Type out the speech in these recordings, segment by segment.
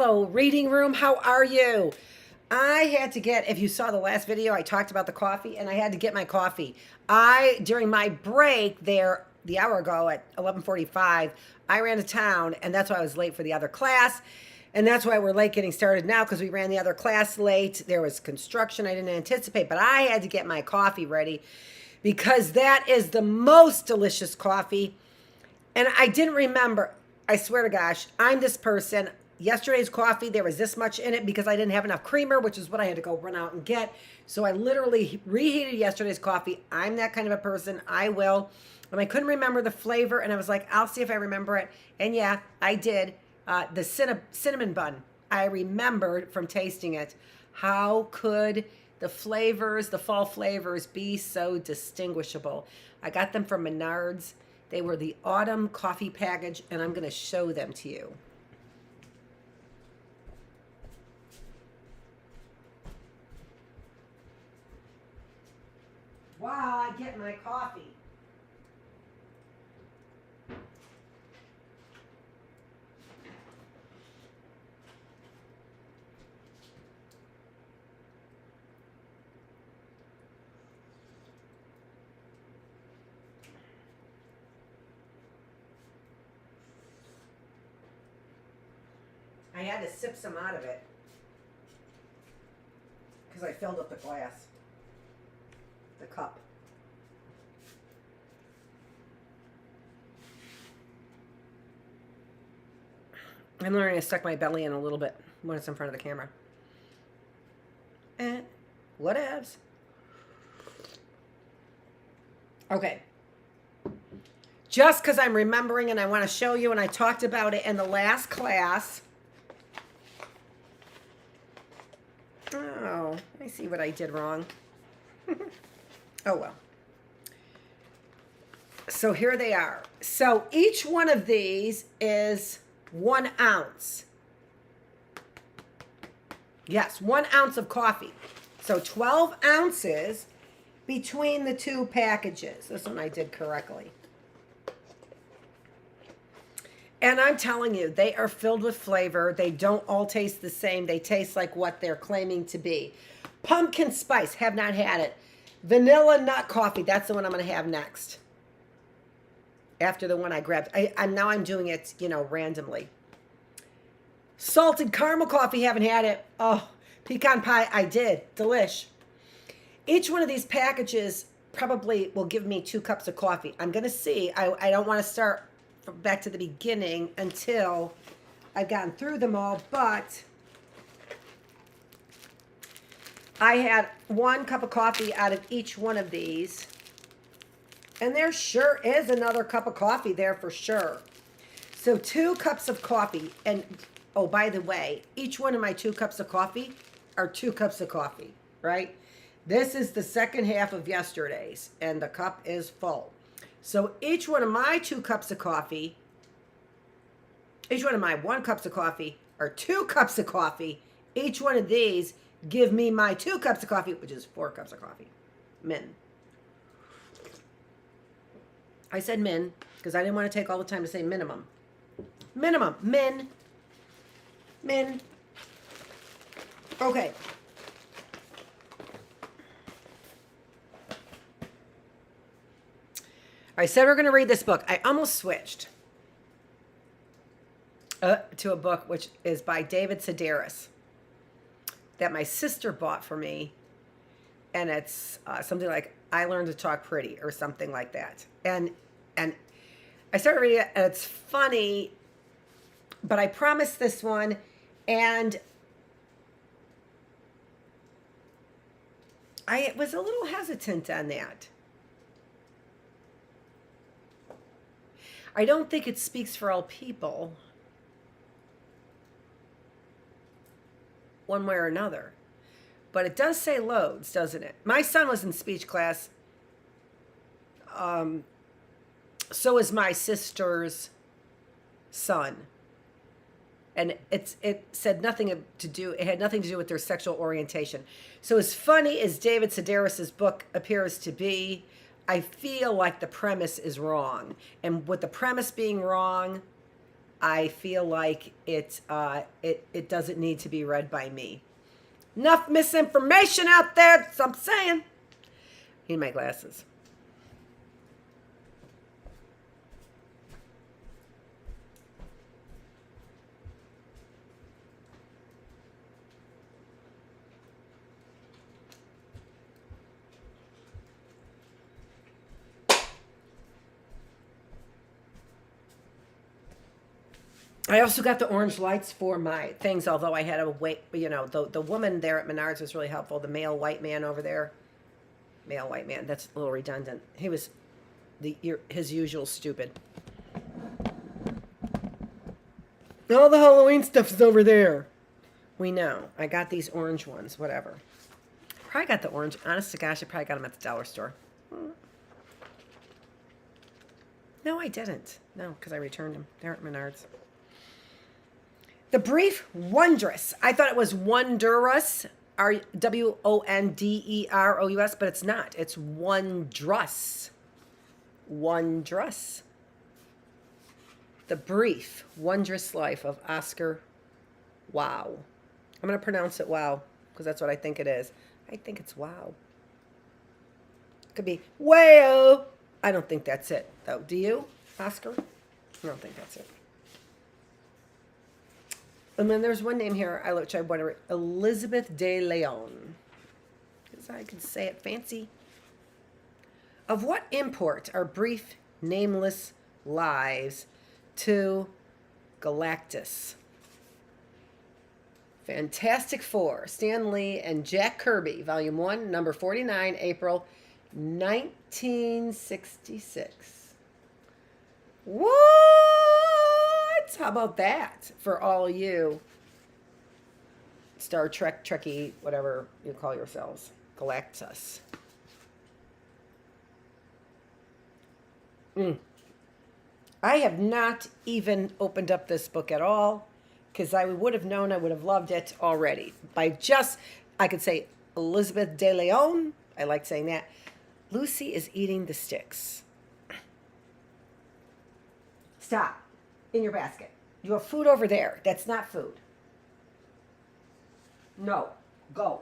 Hello, reading room. How are you? I had to get, if you saw the last video, I talked about the coffee, and I had to get my coffee. During my break there, the hour ago at 11:45, I ran to town, and that's why I was late for the other class. And that's why we're late getting started now, because we ran the other class late. There was construction I didn't anticipate, but I had to get my coffee ready because that is the most delicious coffee. And I didn't remember. I swear to gosh, I'm this person. Yesterday's coffee, there was this much in it because I didn't have enough creamer, which is what I had to go run out and get. So I literally reheated yesterday's coffee. I'm that kind of a person. I will. And I couldn't remember the flavor, and I was like, I'll see if I remember it. And yeah, I did. The cinnamon bun, I remembered from tasting it. How could the flavors, the fall flavors, be so distinguishable? I got them from Menards. They were the autumn coffee package, and I'm going to show them to you. While I get my coffee. I had to sip some out of it because I filled up the glass, the cup. I'm learning to stuck my belly in a little bit when it's in front of the camera. Whatevs. Okay. Just because I'm remembering and I want to show you, and I talked about it in the last class. Oh, I see what I did wrong. Oh, well. So here they are. So each one of these is 1 ounce. Yes, 1 ounce of coffee. So 12 ounces between the two packages. This one I did correctly. And I'm telling you, they are filled with flavor. They don't all taste the same. They taste like what they're claiming to be. Pumpkin spice, have not had it. Vanilla nut coffee, that's the one I'm going to have next. After the one I grabbed. I'm doing it, randomly. Salted caramel coffee, haven't had it. Oh, pecan pie, I did. Delish. Each one of these packages probably will give me 2 cups of coffee. I'm going to see. I don't want to start back to the beginning until I've gotten through them all, but I had 1 cup of coffee out of each one of these, and there sure is another cup of coffee there for sure. So 2 cups of coffee, and oh, by the way, each one of my 2 cups of coffee are 2 cups of coffee, right? This is the second half of yesterday's, and the cup is full. So each one of my 2 cups of coffee, each one of my 1 cups of coffee are 2 cups of coffee. Each one of these give me my 2 cups of coffee, which is 4 cups of coffee. Min. I said min because I didn't want to take all the time to say minimum. Minimum. Min. Min. Okay. I said we're going to read this book. I almost switched to a book which is by David Sedaris that my sister bought for me, and it's something like I Learned to Talk Pretty or something like that. And I started reading it, and it's funny, but I promised this one, and I was a little hesitant on that. I don't think it speaks for all people, one way or another. But it does say loads, doesn't it? My son was in speech class. So is my sister's son. And it said nothing to do, it had nothing to do with their sexual orientation. So as funny as David Sedaris' book appears to be, I feel like the premise is wrong. And with the premise being wrong, I feel like it doesn't need to be read by me. Enough misinformation out there, that's what I'm saying. Need my glasses. I also got the orange lights for my things, although I had to wait. The woman there at Menards was really helpful. The male white man over there, male white man. That's a little redundant. He was his usual stupid. All the Halloween stuff is over there. We know. I got these orange ones. Whatever. Probably got the orange. Honest to gosh, I probably got them at the dollar store. No, I didn't. No, because I returned them. They're at Menards. The brief Wondrous. I thought it was Wondrous, Wonderous, but it's not. It's Wondrous. Wondrous. The brief Wondrous life of Oscar Wow. I'm going to pronounce it wow, because that's what I think it is. I think it's wow. It could be wow. I don't think that's it, though. Do you, Oscar? I don't think that's it. And then there's one name here which I want to read. Elizabeth de Leon. Because I can say it fancy. Of what import are brief, nameless lives to Galactus? Fantastic Four, Stan Lee and Jack Kirby, Volume 1, number 49, April 1966. What? How about that for all you Star Trek, Trekkie, whatever you call yourselves, Galactus. I have not even opened up this book at all because I would have known I would have loved it already. I could say Elizabeth de Leon. I like saying that. Lucy is eating the sticks. Stop. In your basket. You have food over there. That's not food. No. Go.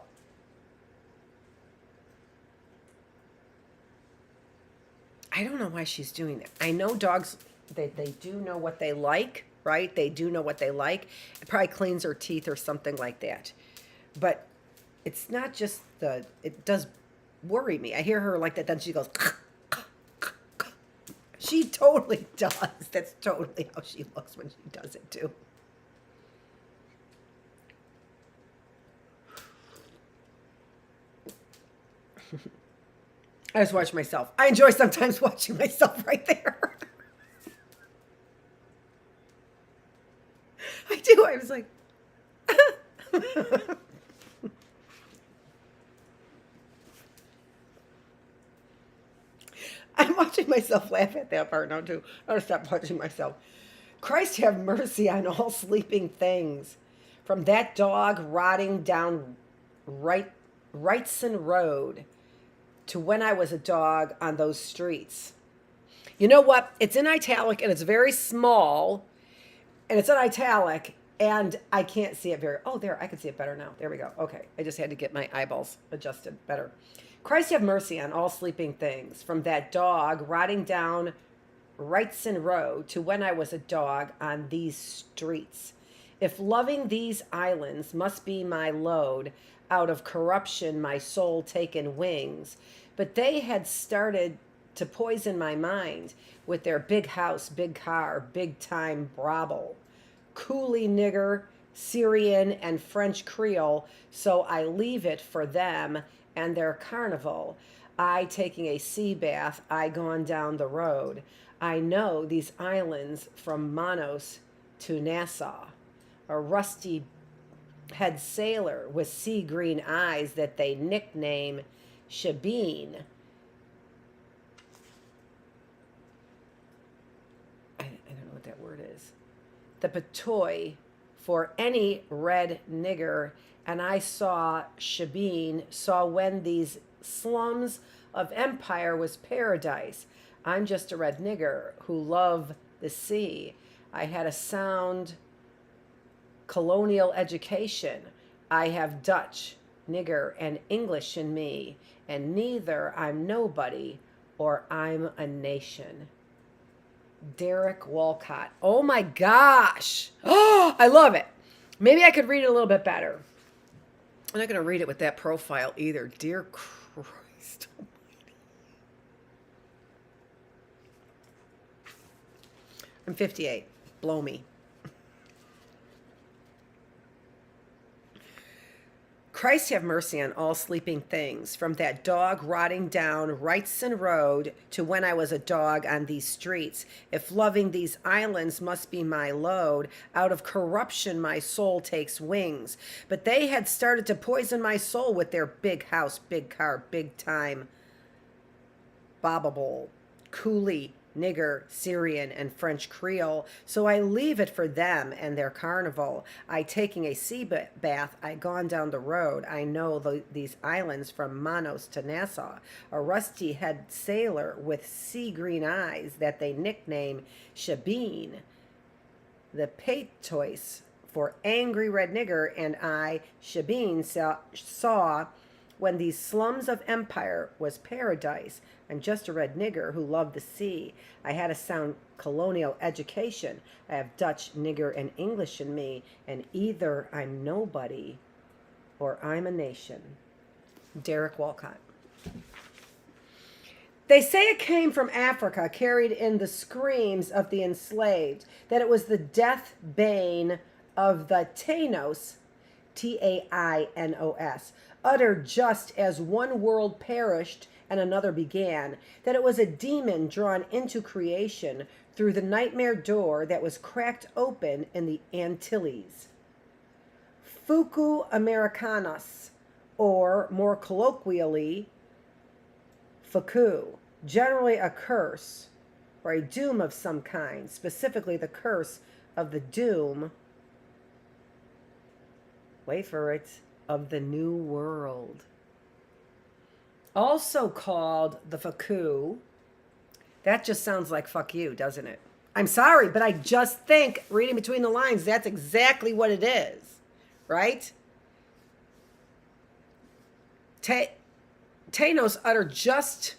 I don't know why she's doing that. I know dogs, they do know what they like, right? They do know what they like. It probably cleans her teeth or something like that. But it's not just it does worry me. I hear her like that, then she goes... She totally does. That's totally how she looks when she does it, too. I just watch myself. I enjoy sometimes watching myself right there. I do. I was like... I'm watching myself laugh at that part now, too. I'm going to stop watching myself. Christ have mercy on all sleeping things. From that dog rotting down Wrightson Road to when I was a dog on those streets. You know what? It's in italic, and it's very small, and it's in italic, and I can't see it very... Oh, there. I can see it better now. There we go. Okay. I just had to get my eyeballs adjusted better. Christ have mercy on all sleeping things, from that dog rotting down Wrightson Road to when I was a dog on these streets. If loving these islands must be my load, out of corruption my soul taken wings, but they had started to poison my mind with their big house, big car, big time brabble, coolie nigger, Syrian and French Creole, so I leave it for them and their carnival. I taking a sea bath, I gone down the road. I know these islands from Monos to Nassau. A rusty head sailor with sea green eyes that they nickname Shabeen. I don't know what that word is. The patoy for any red nigger. And I saw Shabeen, saw when these slums of empire was paradise. I'm just a red nigger who love the sea. I had a sound colonial education. I have Dutch, nigger, and English in me, and neither I'm nobody or I'm a nation. Derek Walcott. Oh my gosh. Oh, I love it. Maybe I could read it a little bit better. I'm not going to read it with that profile either. Dear Christ. I'm 58. Blow me. Christ have mercy on all sleeping things, from that dog rotting down Wrightson Road to when I was a dog on these streets. If loving these islands must be my load, out of corruption my soul takes wings. But they had started to poison my soul with their big house, big car, big time, bobbable, coolie, nigger, Syrian, and French Creole. So I leave it for them and their carnival. I taking a sea bath, I gone down the road. I know these islands from Manos to Nassau. A rusty head sailor with sea green eyes that they nickname Shabeen. The patois for angry red nigger, and I, Shabeen, saw when these slums of empire was paradise. I'm just a red nigger who loved the sea. I had a sound colonial education. I have Dutch, nigger, and English in me, and either I'm nobody or I'm a nation. Derek Walcott. They say it came from Africa, carried in the screams of the enslaved, that it was the death bane of the Tainos, Tainos, uttered just as one world perished and another began, that it was a demon drawn into creation through the nightmare door that was cracked open in the Antilles. Fuku Americanus, or more colloquially, Fuku, generally a curse or a doom of some kind, specifically the curse of the doom, wait for it, of the New World. Also called the Fuku. That just sounds like fuck you, doesn't it? I'm sorry, but I just think, reading between the lines, that's exactly what it is, right? Tainos uttered just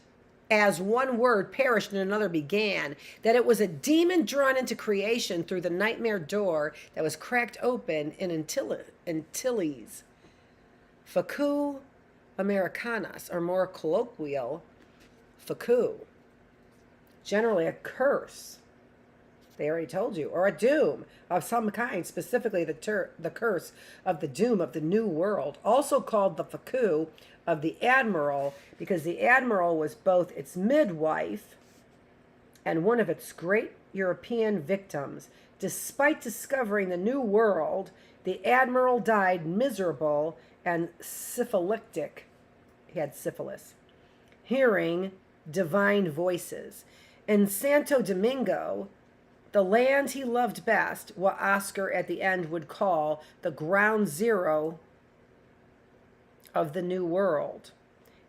as one word perished and another began, that it was a demon drawn into creation through the nightmare door that was cracked open in Antilles. Fuku Americanas, or more colloquial, Fuku. Generally a curse, they already told you, or a doom of some kind, specifically the curse of the doom of the New World, also called the Fuku of the Admiral, because the Admiral was both its midwife and one of its great European victims. Despite discovering the New World, the Admiral died miserable and syphilitic. He had syphilis. Hearing divine voices. In Santo Domingo, the land he loved best, what Oscar at the end would call the ground zero of the New World.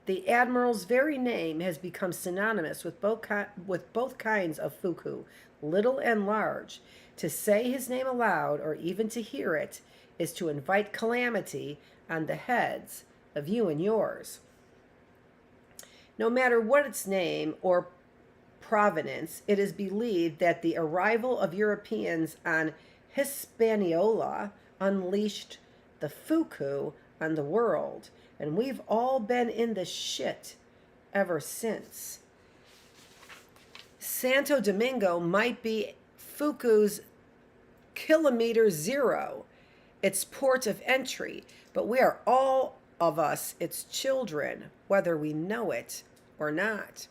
The Admiral's very name has become synonymous with both kinds of Fuku, little and large. To say his name aloud, or even to hear it, is to invite calamity on the heads of you and yours. No matter what its name or provenance, it is believed that the arrival of Europeans on Hispaniola unleashed the Fuku on the world, and we've all been in the shit ever since. Santo Domingo might be Fuku's kilometer zero, its port of entry, but we are all of us its children, whether we know it or not.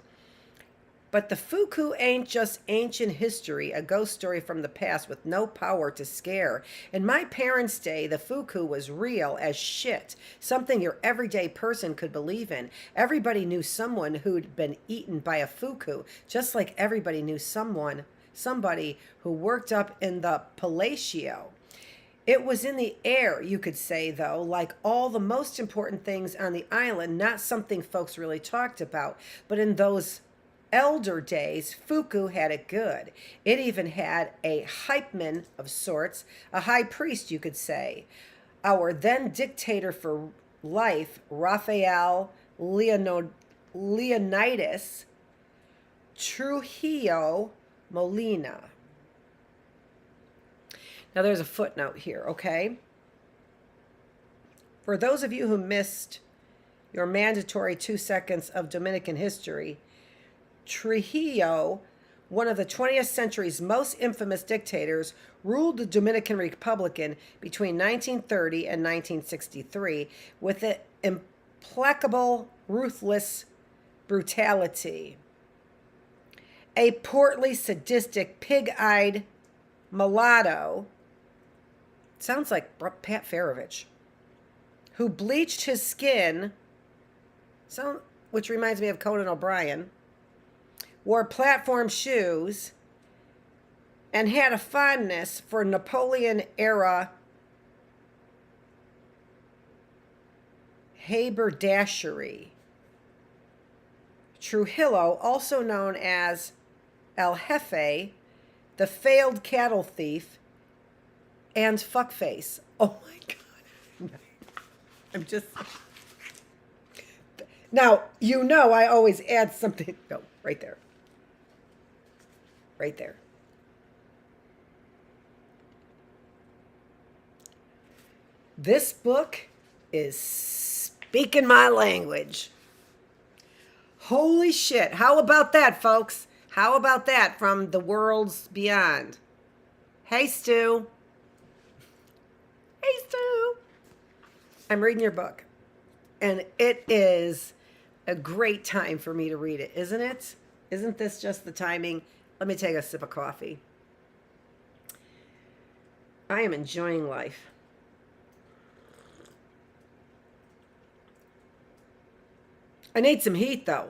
But the Fuku ain't just ancient history, a ghost story from the past with no power to scare. In my parents' day, the Fuku was real as shit, something your everyday person could believe in. Everybody knew someone who'd been eaten by a Fuku, just like everybody knew somebody who worked up in the Palacio. It was in the air, you could say, though, like all the most important things on the island, not something folks really talked about, but in those elder days, Fuku had it good. It even had a hype man of sorts, a high priest, you could say. Our then dictator for life, Raphael Leonidas Trujillo Molina. Now there's a footnote here, okay? For those of you who missed your mandatory 2 seconds of Dominican history, Trujillo, one of the 20th century's most infamous dictators, ruled the Dominican Republic between 1930 and 1963 with an implacable, ruthless brutality. A portly, sadistic, pig-eyed mulatto, sounds like Pat Feravich, who bleached his skin, which reminds me of Conan O'Brien, wore platform shoes, and had a fondness for Napoleon-era haberdashery. Trujillo, also known as El Jefe, the failed cattle thief, and fuckface. Oh my God. I'm just... Now, you know I always add something. No, right there. Right there. This book is speaking my language. Holy shit. How about that, folks? How about that from the worlds beyond? Hey, Stu. Hey, Stu. I'm reading your book, and it is a great time for me to read it, isn't it? Isn't this just the timing? Let me take a sip of coffee. I am enjoying life. I need some heat, though.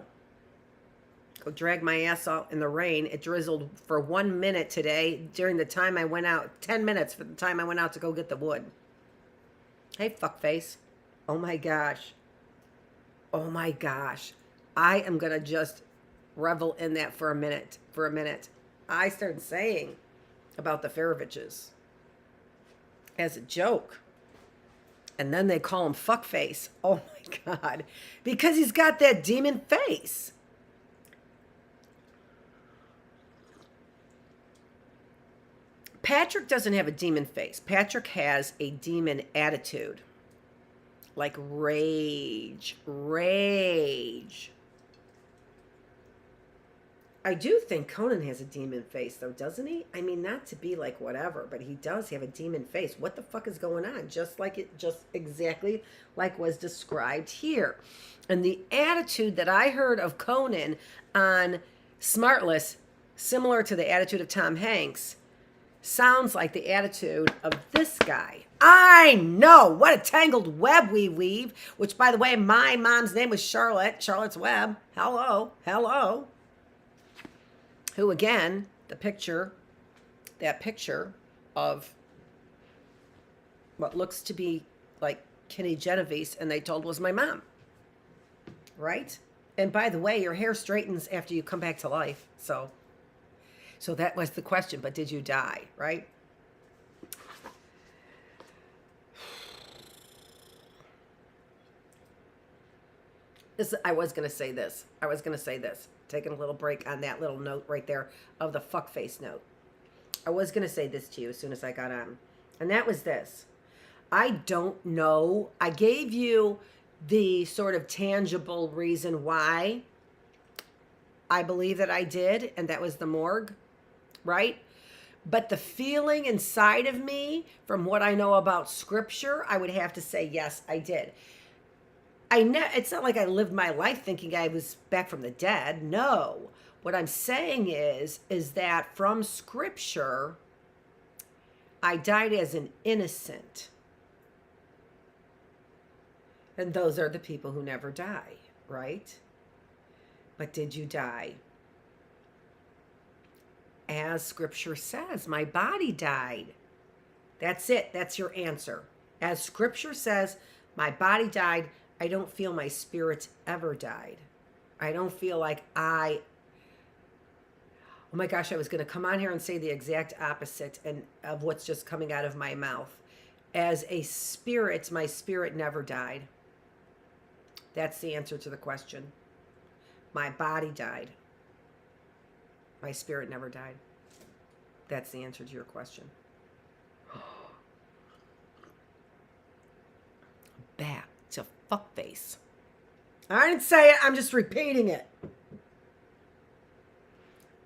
Go drag my ass out in the rain. It drizzled for 1 minute today during the time I went out. 10 minutes for the time I went out to go get the wood. Hey, fuckface. Oh, my gosh. Oh, my gosh. I am going to just revel in that for a minute. I started saying about the Feraviches as a joke. And then they call him fuckface. Oh, my God. Because he's got that demon face. Patrick doesn't have a demon face. Patrick has a demon attitude. Like rage. I do think Conan has a demon face, though, doesn't he? I mean, not to be like whatever, but he does have a demon face. What the fuck is going on? Just exactly like was described here. And the attitude that I heard of Conan on Smartless, similar to the attitude of Tom Hanks, sounds like the attitude of this guy. I know, what a tangled web we weave, which, by the way, my mom's name was Charlotte's Web. Hello. Who, again, that picture of what looks to be like Kenny Genovese, and they told was my mom. Right? And by the way, your hair straightens after you come back to life. So that was the question, but did you die, right? I was going to say this. Taking a little break on that little note right there of the fuckface note. I was going to say this to you as soon as I got on. And that was this. I don't know. I gave you the sort of tangible reason why I believe that I did, and that was the morgue, right? But the feeling inside of me, from what I know about Scripture, I would have to say, yes, I did. It's not like I lived my life thinking I was back from the dead. No. What I'm saying is that from Scripture, I died as an innocent. And those are the people who never die, right? But did you die? As Scripture says, my body died. That's it. That's your answer. As Scripture says, my body died. I don't feel my spirit ever died. I don't feel like I Oh my gosh, I was going to come on here and say the exact opposite and of what's just coming out of my mouth. As a spirit, my spirit never died. That's the answer to the question. My body died. My spirit never died. That's the answer to your question. Back to fuckface. I didn't say it. I'm just repeating it.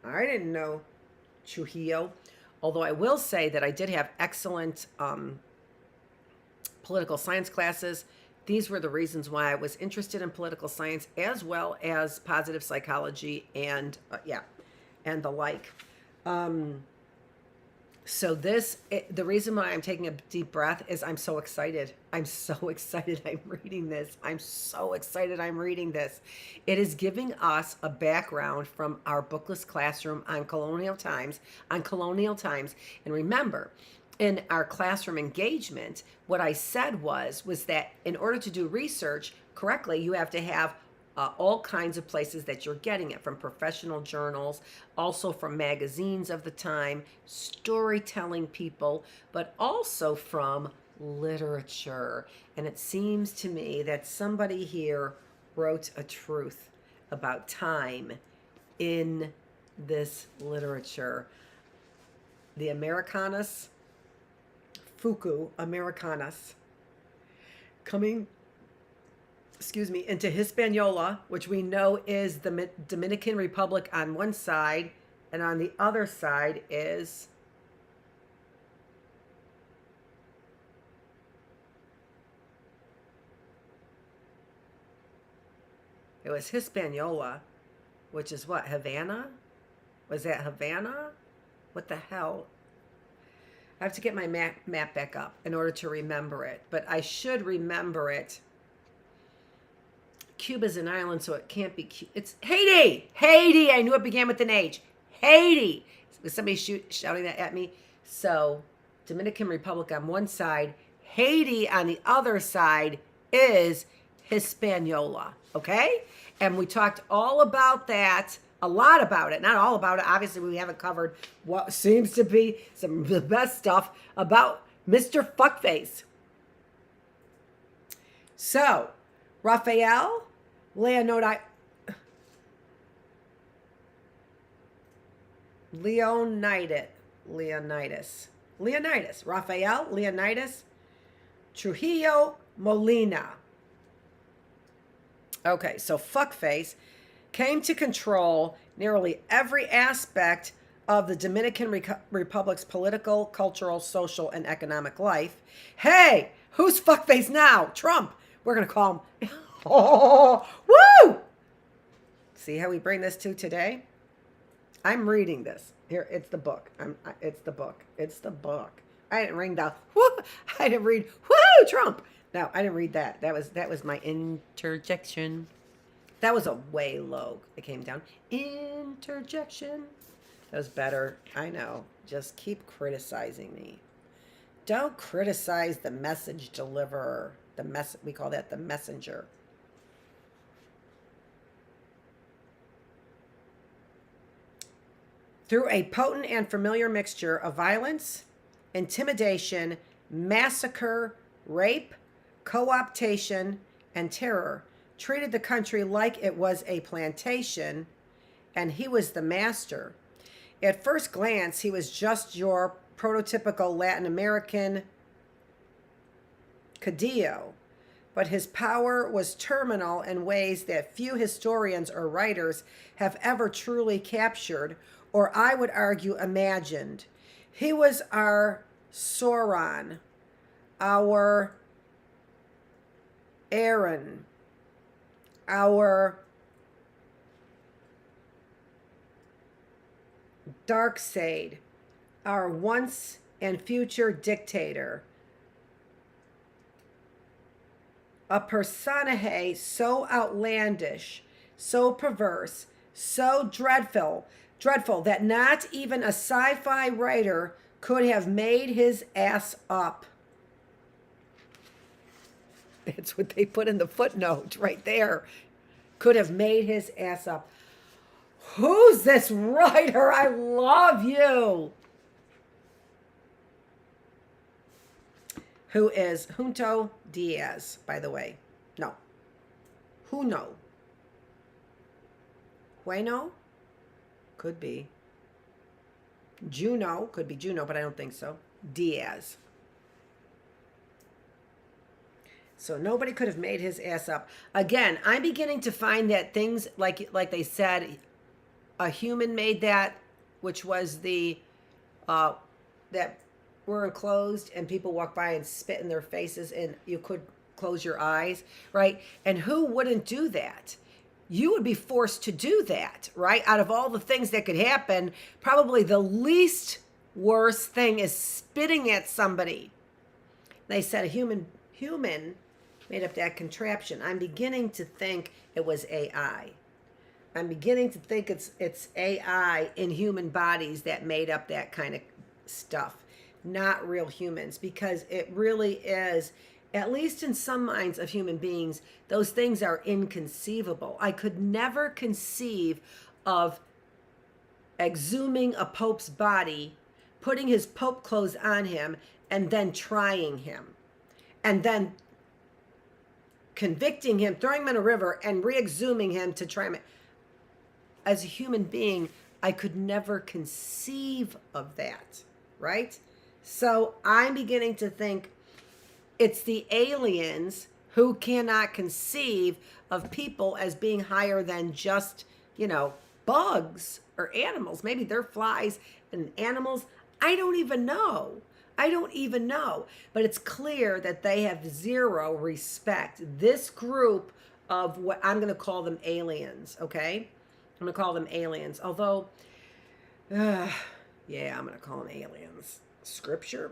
I didn't know Trujillo. Although I will say that I did have excellent political science classes. These were the reasons why I was interested in political science, as well as positive psychology and and the like. So the reason why I'm taking a deep breath is I'm so excited. I'm so excited I'm reading this. I'm so excited I'm reading this. It is giving us a background from our Bookless classroom on colonial times. And remember, in our classroom engagement, what I said was that in order to do research correctly, you have to have all kinds of places that you're getting it from, professional journals, also from magazines of the time, storytelling people, but also from literature. And it seems to me that somebody here wrote a truth about time in this literature. The Americanas, Fuku Americanas, coming into Hispaniola, which we know is the Dominican Republic on one side, and on the other side is it was Hispaniola, which is what, Havana? Was that Havana? What the hell? I have to get my map back up in order to remember it, but I should remember it. Cuba's an island, so it can't be Cuba. It's Haiti. Haiti. I knew it began with an H. Haiti. Was somebody shouting that at me? So, Dominican Republic on one side, Haiti on the other side is Hispaniola. Okay? And we talked all about that, a lot about it. Not all about it. Obviously, we haven't covered what seems to be some of the best stuff about Mr. Fuckface. So, Raphael Leonidas. Raphael Leonidas Trujillo Molina. Okay, so Fuckface came to control nearly every aspect of the Dominican Republic's political, cultural, social, and economic life. Hey, who's Fuckface now? Trump. We're going to call him. Oh, woo! See how we bring this to today? I'm reading this. Here, it's the book. It's the book. It's the book. I didn't ring down. Woo! I didn't read. Woo! Trump. No, I didn't read that. That was my interjection. That was a way low. It came down. Interjection. That was better. I know. Just keep criticizing me. Don't criticize the message deliverer. We call that the messenger. Through a potent and familiar mixture of violence, intimidation, massacre, rape, co-optation, and terror, treated the country like it was a plantation, and he was the master. At first glance, he was just your prototypical Latin American Cadillo, but his power was terminal in ways that few historians or writers have ever truly captured, or I would argue imagined. He was our Sauron, our Aaron, our Darkseid, our once and future dictator. A personae so outlandish, so perverse, so dreadful that not even a sci-fi writer could have made his ass up. That's what they put in the footnote right there. Could have made his ass up. Who's this writer? I love you. Who is Junto Diaz, by the way? No. Juno. Bueno? Could be. Juno. Could be Juno, but I don't think so. Diaz. So nobody could have made his ass up. Again, I'm beginning to find that things like they said, a human made that, which was the that were enclosed and people walk by and spit in their faces and you could close your eyes, right? And who wouldn't do that? You would be forced to do that, right? Out of all the things that could happen, probably the least worst thing is spitting at somebody. They said a human made up that contraption. I'm beginning to think it was AI. I'm beginning to think it's AI in human bodies that made up that kind of stuff, not real humans, because it really is, at least in some minds of human beings, those things are inconceivable. I could never conceive of exhuming a pope's body, putting his pope clothes on him, and then trying him, and then convicting him, throwing him in a river, and re-exhuming him to try him. As a human being, I could never conceive of that, right? So I'm beginning to think it's the aliens who cannot conceive of people as being higher than just, bugs or animals. Maybe they're flies and animals. I don't even know. But it's clear that they have zero respect. This group of what I'm going to call them aliens, okay? I'm going to call them aliens. Although, yeah, I'm going to call them aliens. Scripture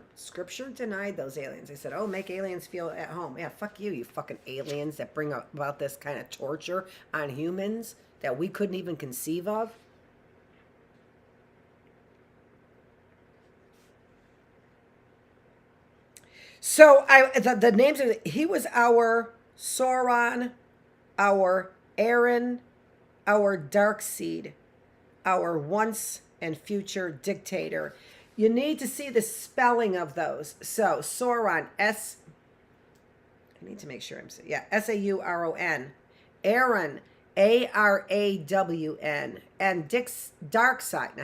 denied those aliens. They said, oh, make aliens feel at home. Yeah, fuck you fucking aliens that bring about this kind of torture on humans that we couldn't even conceive of. So the names of he was our Sauron, our Aaron, our Darkseid, our once and future dictator. You need to see the spelling of those. So Sauron, I need to make sure I'm saying, Sauron, Aaron, Arawn, and Darkseid, Darkseid,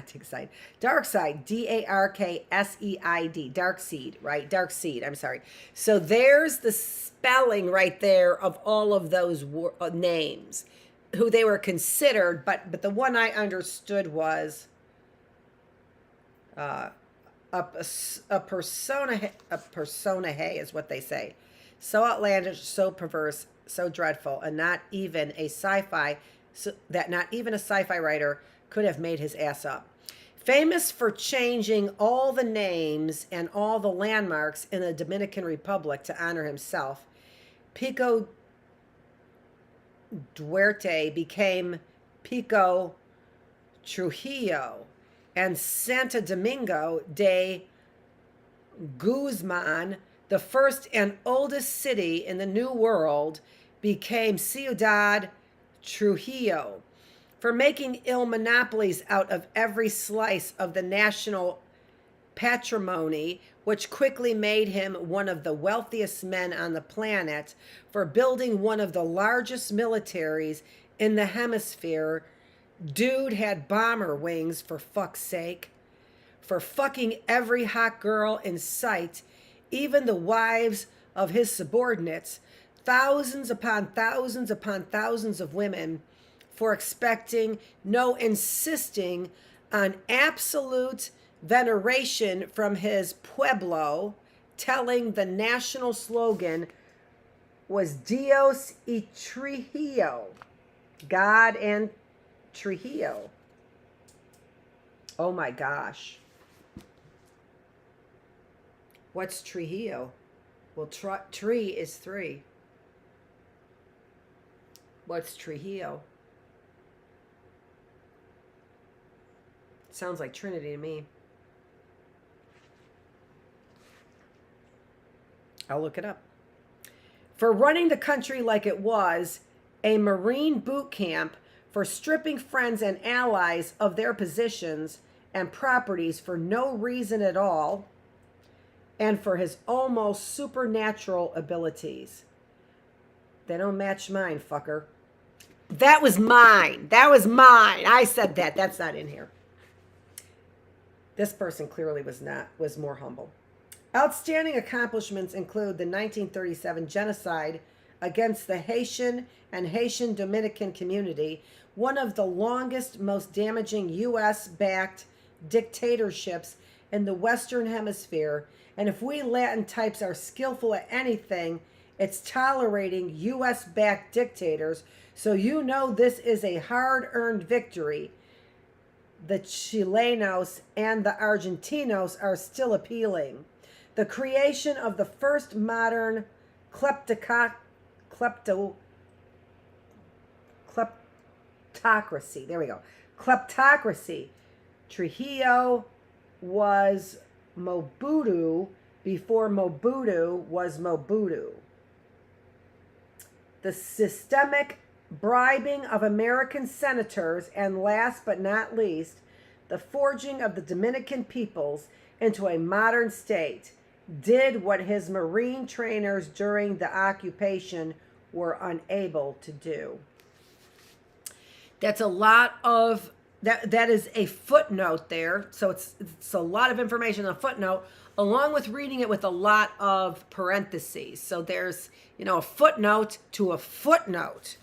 Darkseid, right? Darkseid, I'm sorry. So there's the spelling right there of all of those names, who they were considered, but the one I understood was a persona is what they say. So outlandish, so perverse, so dreadful, and not even a sci-fi writer could have made his ass up. Famous for changing all the names and all the landmarks in the Dominican Republic to honor himself, Pico Duarte became Pico Trujillo, and Santo Domingo de Guzman, the first and oldest city in the New World, became Ciudad Trujillo. For making ill monopolies out of every slice of the national patrimony, which quickly made him one of the wealthiest men on the planet, for building one of the largest militaries in the hemisphere. Dude had bomber wings, for fuck's sake. For fucking every hot girl in sight, even the wives of his subordinates, thousands upon thousands upon thousands of women, for expecting, no, insisting on absolute veneration from his pueblo, telling the national slogan was Dios y Trujillo, God and Trujillo. Oh my gosh. What's Trujillo? Well, tree is three. What's Trujillo? Sounds like Trinity to me. I'll look it up. For running the country like it was a Marine boot camp for stripping friends and allies of their positions and properties for no reason at all, and for his almost supernatural abilities. They don't match mine, fucker. That was mine. That was mine. I said that. That's not in here. This person clearly was more humble. Outstanding accomplishments include the 1937 genocide against the Haitian and Haitian Dominican community, one of the longest, most damaging U.S.-backed dictatorships in the Western Hemisphere. And if we Latin types are skillful at anything, it's tolerating U.S.-backed dictators. So you know this is a hard-earned victory. The Chilenos and the Argentinos are still appealing. The creation of the first modern kleptocracy. There we go. Kleptocracy. Trujillo was Mobutu before Mobutu was Mobutu. The systemic bribing of American senators, and last but not least, the forging of the Dominican peoples into a modern state, did what his Marine trainers during the occupation were unable to do. That's a lot of that is a footnote there. So it's a lot of information on a footnote, along with reading it with a lot of parentheses. So there's, a footnote to a footnote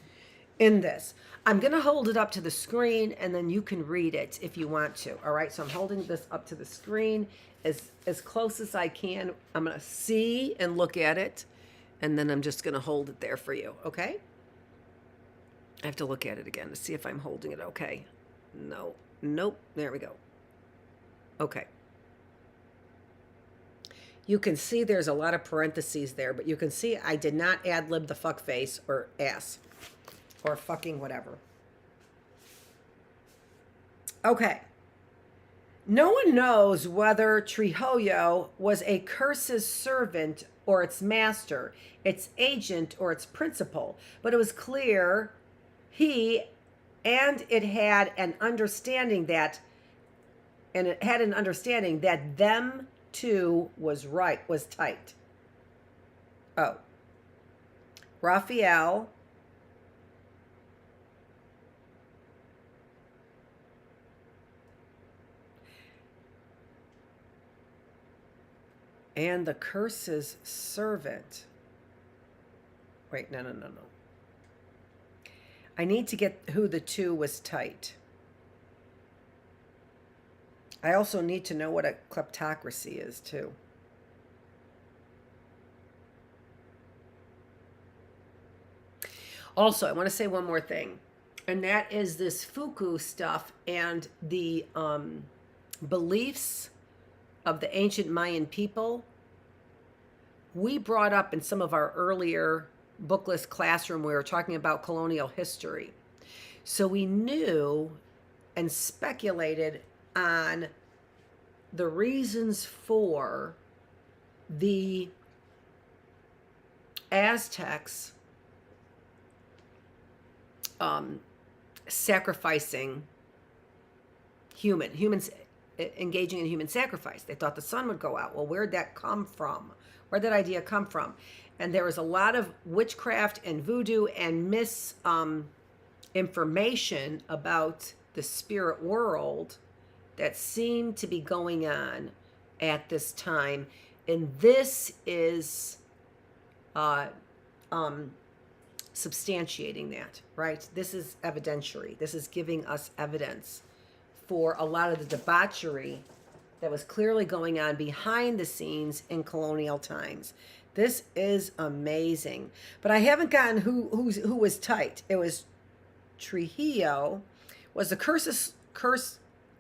in this. I'm going to hold it up to the screen and then you can read it if you want to. All right. So I'm holding this up to the screen as close as I can. I'm going to see and look at it, and then I'm just going to hold it there for you. Okay. I have to look at it again to see if I'm holding it okay. No. Nope. There we go. Okay. You can see there's a lot of parentheses there, but you can see I did not ad-lib the fuck face or ass or fucking whatever. Okay. No one knows whether Trujillo was a curse's servant or its master, its agent or its principal, but it was clear it had an understanding that them two was tight. Oh. Raphael and the curse's servant. Wait, no. I need to get who the two was tight. I also need to know what a kleptocracy is, too. Also, I want to say one more thing, and that is this Fuku stuff and the beliefs of the ancient Mayan people. We brought up in some of our earlier Bookless classroom, we were talking about colonial history. So we knew and speculated on the reasons for the Aztecs sacrificing humans engaging in human sacrifice. They thought the sun would go out. Well, where'd that come from? Where'd that idea come from? And there was a lot of witchcraft and voodoo and misinformation about the spirit world that seemed to be going on at this time. And this is substantiating that, right? This is evidentiary. This is giving us evidence for a lot of the debauchery that was clearly going on behind the scenes in colonial times. This is amazing. But I haven't gotten who was tight. It was Trujillo, was the curse's,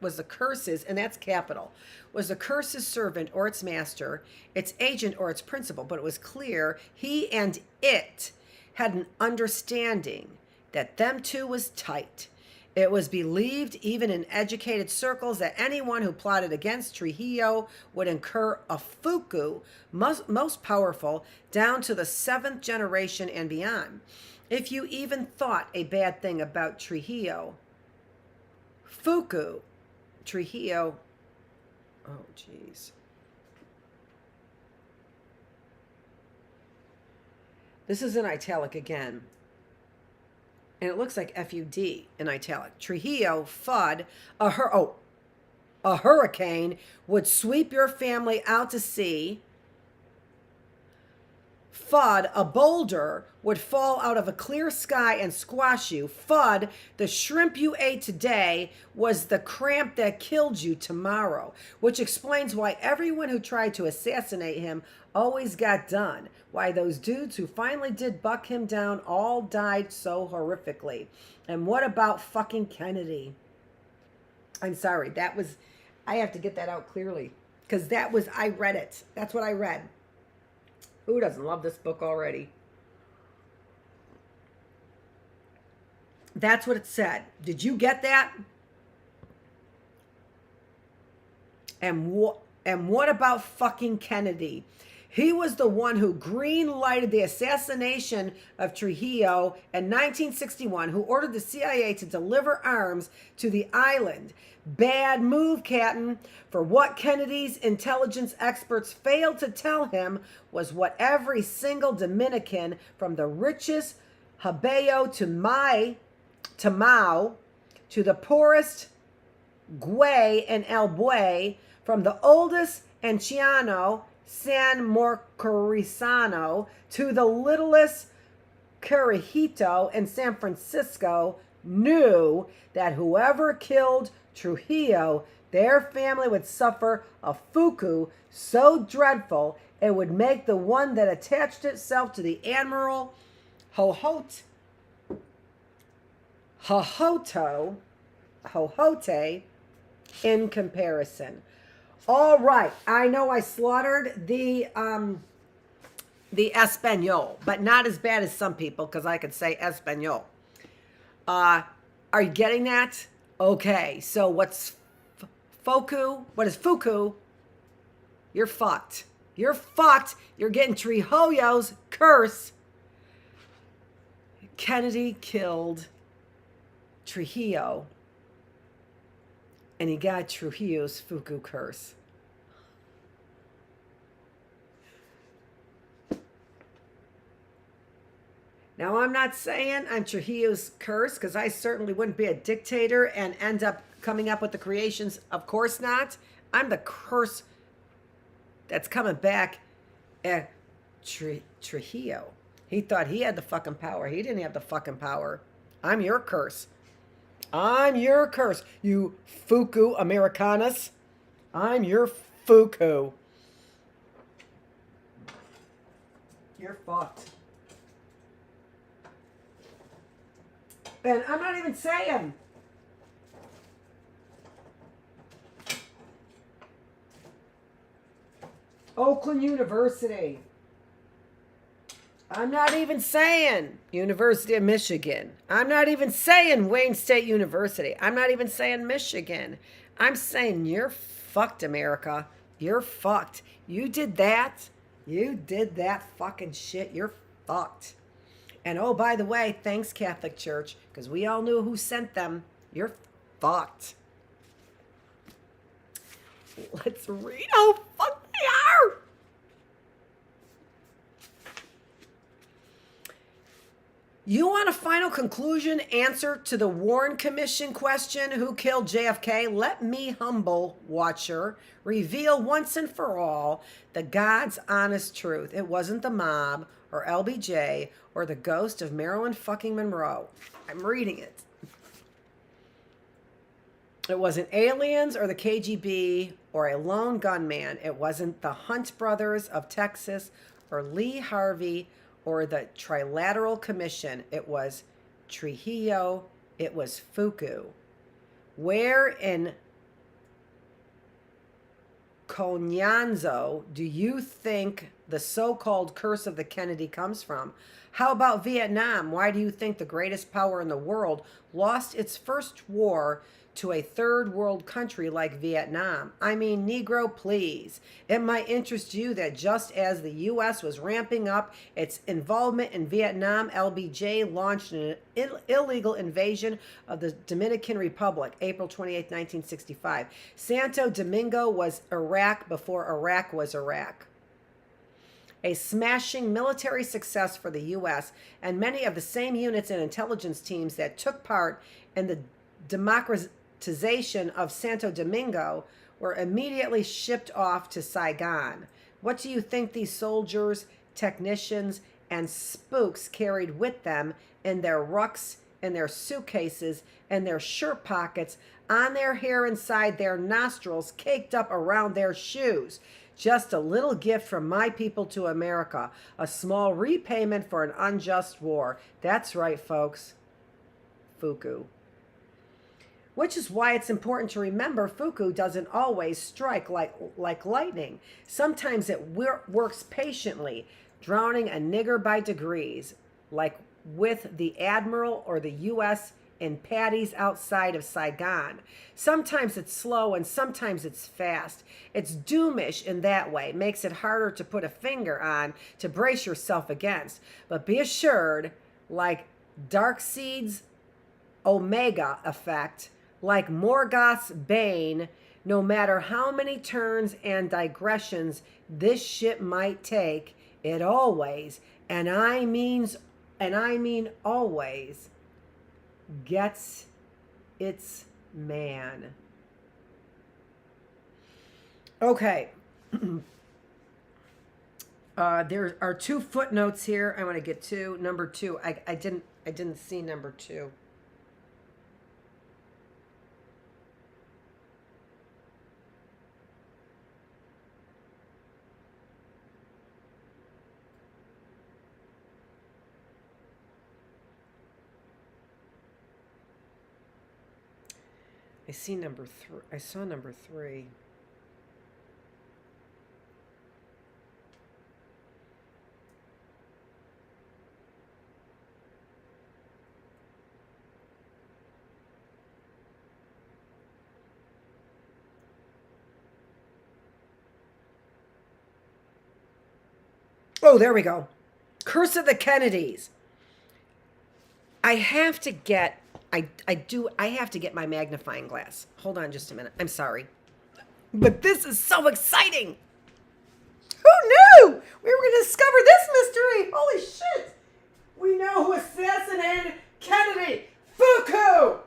and that's capital, was the curse's servant or its master, its agent or its principal. But it was clear he and it had an understanding that them two was tight. It was believed, even in educated circles, that anyone who plotted against Trujillo would incur a fuku, most powerful, down to the 7th generation and beyond. If you even thought a bad thing about Trujillo, Fuku, Trujillo, oh jeez. This is in italic again. And it looks like F-U-D in italic. Trujillo, FUD, a hurricane would sweep your family out to sea. FUD, a boulder would fall out of a clear sky and squash you. FUD, the shrimp you ate today was the cramp that killed you tomorrow, which explains why everyone who tried to assassinate him always got done. Why those dudes who finally did buck him down all died so horrifically. And what about fucking Kennedy? I'm sorry, I have to get that out clearly. Because I read it. That's what I read. Who doesn't love this book already? That's what it said. Did you get that? And what about fucking Kennedy? He was the one who green-lighted the assassination of Trujillo in 1961, who ordered the CIA to deliver arms to the island. Bad move, Captain. For what Kennedy's intelligence experts failed to tell him was what every single Dominican, from the richest Habeyo to Mao, to the poorest Guay and El Buey, from the oldest Anciano, San Morcarisano, to the littlest Carajito in San Francisco, knew that whoever killed Trujillo, their family would suffer a fuku so dreadful it would make the one that attached itself to the Admiral Hohote in comparison. All right, I know I slaughtered the Espanol, but not as bad as some people, because I could say Espanol. Are you getting that? Okay, so what's Foku? What is Fuku? You're fucked. You're fucked. You're getting Trujillo's curse. Kennedy killed Trujillo, and he got Trujillo's Fuku curse. Now, I'm not saying I'm Trujillo's curse, because I certainly wouldn't be a dictator and end up coming up with the creations. Of course not. I'm the curse that's coming back at Trujillo. He thought he had the fucking power. He didn't have the fucking power. I'm your curse. I'm your curse, you Fuku Americanas. I'm your Fuku. You're fucked. And I'm not even saying. Oakland University. I'm not even saying University of Michigan. I'm not even saying Wayne State University. I'm not even saying Michigan. I'm saying you're fucked, America. You're fucked. You did that. You did that fucking shit. You're fucked. And oh, by the way, thanks, Catholic Church, because we all knew who sent them. You're fucked. Let's read how fucked they are. You want a final conclusion answer to the Warren Commission question, who killed JFK? Let me, humble watcher, reveal once and for all the God's honest truth. It wasn't the mob or LBJ or the ghost of Marilyn fucking Monroe. I'm reading it. It wasn't aliens or the KGB or a lone gunman. It wasn't the Hunt brothers of Texas or Lee Harvey or the Trilateral Commission. It was Trujillo. It was Fuku. Where in Coñanzo do you think the so-called curse of the Kennedy comes from. How about Vietnam? Why do you think the greatest power in the world lost its first war to a third world country like Vietnam? I mean, Negro, please. It might interest you that just as the U.S. was ramping up its involvement in Vietnam, LBJ launched an illegal invasion of the Dominican Republic, April 28, 1965. Santo Domingo was Iraq before Iraq was Iraq. A smashing military success for the U.S., and many of the same units and intelligence teams that took part in the democratization of Santo Domingo were immediately shipped off to Saigon. What do you think these soldiers, technicians, and spooks carried with them in their rucks, in their suitcases, in their shirt pockets, on their hair inside their nostrils, caked up around their shoes? Just a little gift from my people to America, a small repayment for an unjust war. That's right, folks. Fuku. Which is why it's important to remember Fuku doesn't always strike like lightning. Sometimes it works patiently, drowning a nigger by degrees, like with the Admiral or the U.S. in patties outside of Saigon. Sometimes it's slow and sometimes it's fast. It's doomish in that way. Makes it harder to put a finger on, to brace yourself against. But be assured, like Darkseid's Omega effect, like Morgoth's Bane, no matter how many turns and digressions this ship might take, it always, and I mean always, gets its man. Okay. There are two footnotes here I want to get to. Number 2. I didn't see number 2. I saw number 3. Oh, there we go. Curse of the Kennedys. I have to get my magnifying glass. Hold on just a minute. I'm sorry. But this is so exciting. Who knew we were going to discover this mystery? Holy shit. We know who assassinated Kennedy. Fuku.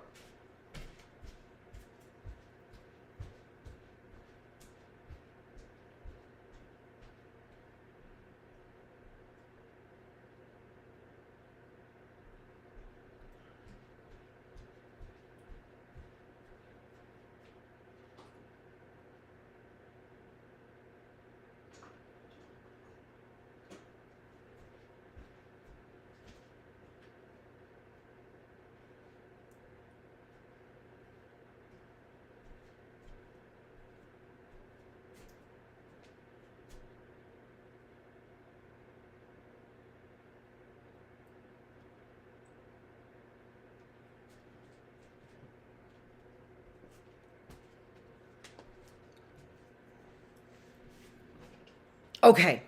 Okay.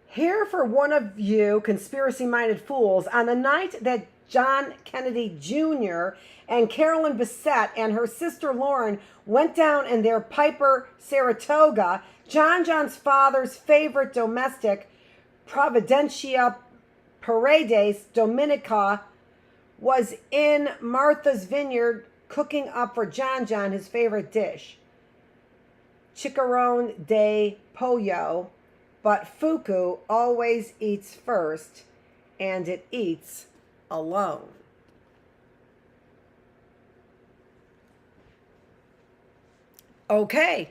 Here for one of you conspiracy-minded fools, on the night that John Kennedy Jr. and Carolyn Bessette and her sister Lauren went down in their Piper Saratoga, John's father's favorite domestic, Providentia Paredes Dominica, was in Martha's Vineyard cooking up for John his favorite dish, chicharron de pollo, but Fuku always eats first, and it eats alone. Okay.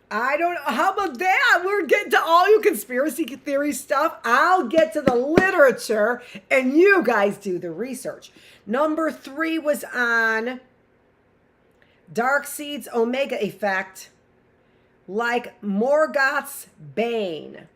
I don't know. How about that? We're getting to all you conspiracy theory stuff. I'll get to the literature, and you guys do the research. Number 3 was on Dark Seed's Omega Effect, like Morgoth's Bane.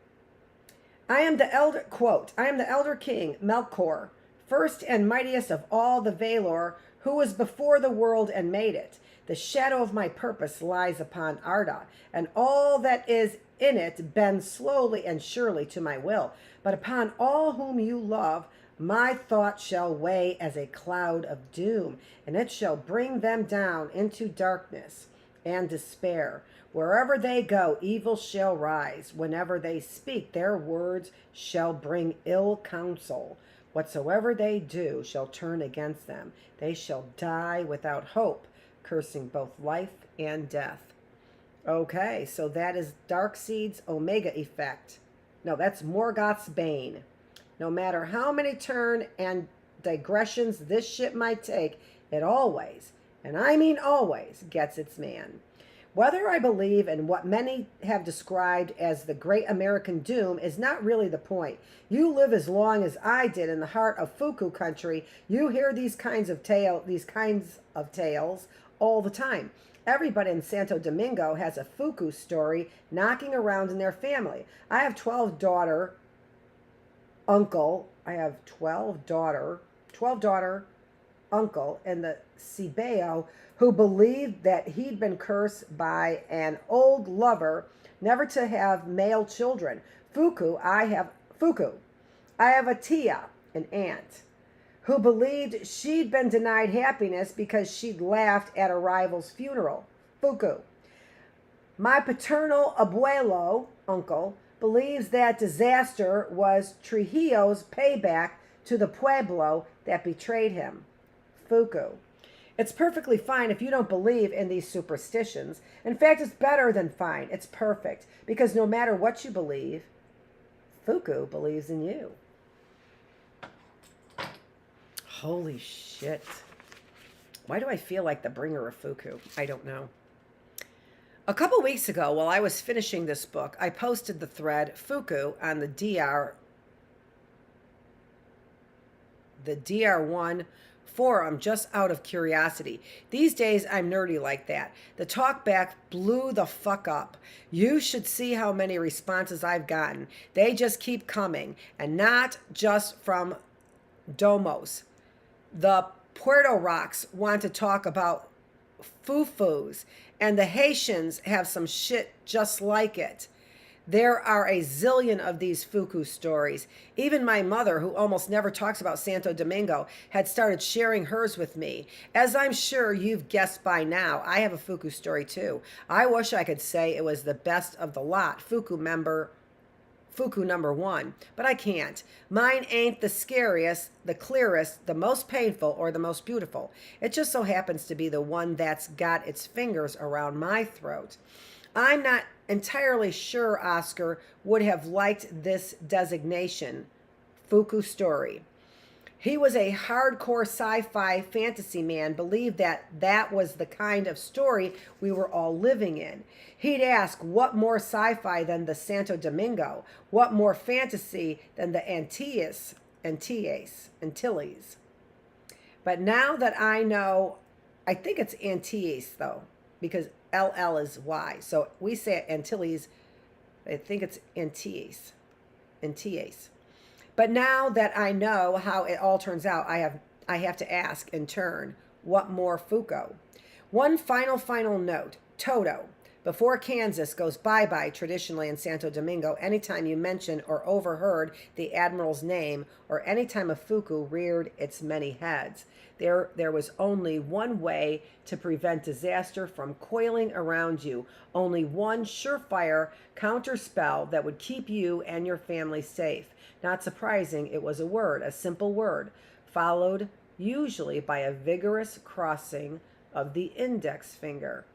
I am the elder, quote, I am the elder king, Melkor, first and mightiest of all the Valor, who was before the world and made it. The shadow of my purpose lies upon Arda, and all that is in it bends slowly and surely to my will. But upon all whom you love, my thought shall weigh as a cloud of doom, and it shall bring them down into darkness and despair. Wherever they go, evil shall rise. Whenever they speak, their words shall bring ill counsel. Whatsoever they do shall turn against them. They shall die without hope, cursing both life and death. Okay, so that is Darkseid's Omega Effect. No, that's Morgoth's Bane. No matter how many turn and digressions this ship might take, it always, and I mean always, gets its man. Whether I believe in what many have described as the Great American Doom is not really the point. You live as long as I did in the heart of Fuku country. You hear these kinds of tales all the time. Everybody in Santo Domingo has a Fuku story knocking around in their family. I have 12 daughter uncle uncle in the Cibao who believed that he'd been cursed by an old lover never to have male children. I have a tia, an aunt, who believed she'd been denied happiness because she'd laughed at a rival's funeral. Fuku. My paternal abuelo, uncle, believes that disaster was Trujillo's payback to the pueblo that betrayed him. Fuku. It's perfectly fine if you don't believe in these superstitions. In fact, it's better than fine. It's perfect, because no matter what you believe, Fuku believes in you. Holy shit. Why do I feel like the bringer of Fuku? I don't know. A couple weeks ago, while I was finishing this book, I posted the thread Fuku on the DR1 forum just out of curiosity. These days, I'm nerdy like that. The talkback blew the fuck up. You should see how many responses I've gotten. They just keep coming, and not just from domos. The Puerto Rocks want to talk about fufus, and the Haitians have some shit just like it. There are a zillion of these Fuku stories. Even my mother, who almost never talks about Santo Domingo, had started sharing hers with me. As I'm sure you've guessed by now, I have a Fuku story too. I wish I could say it was the best of the lot, Fuku number one, but I can't. Mine ain't the scariest, the clearest, the most painful, or the most beautiful. It just so happens to be the one that's got its fingers around my throat. I'm not entirely sure Oscar would have liked this designation, Fuku story. He was a hardcore sci-fi fantasy man, believed that was the kind of story we were all living in. He'd ask, what more sci-fi than the Santo Domingo? What more fantasy than the Antilles? But now that I know, I think it's Antilles though, because LL is Y. So we say Antilles, I think it's Antilles. But now that I know how it all turns out, I have to ask in turn, what more Fuku? One final note, Toto. Before Kansas goes bye-bye traditionally in Santo Domingo, anytime you mention or overheard the Admiral's name or anytime a Fuku reared its many heads, there was only one way to prevent disaster from coiling around you, only one surefire counterspell that would keep you and your family safe. Not surprising, it was a word, a simple word, followed usually by a vigorous crossing of the index finger.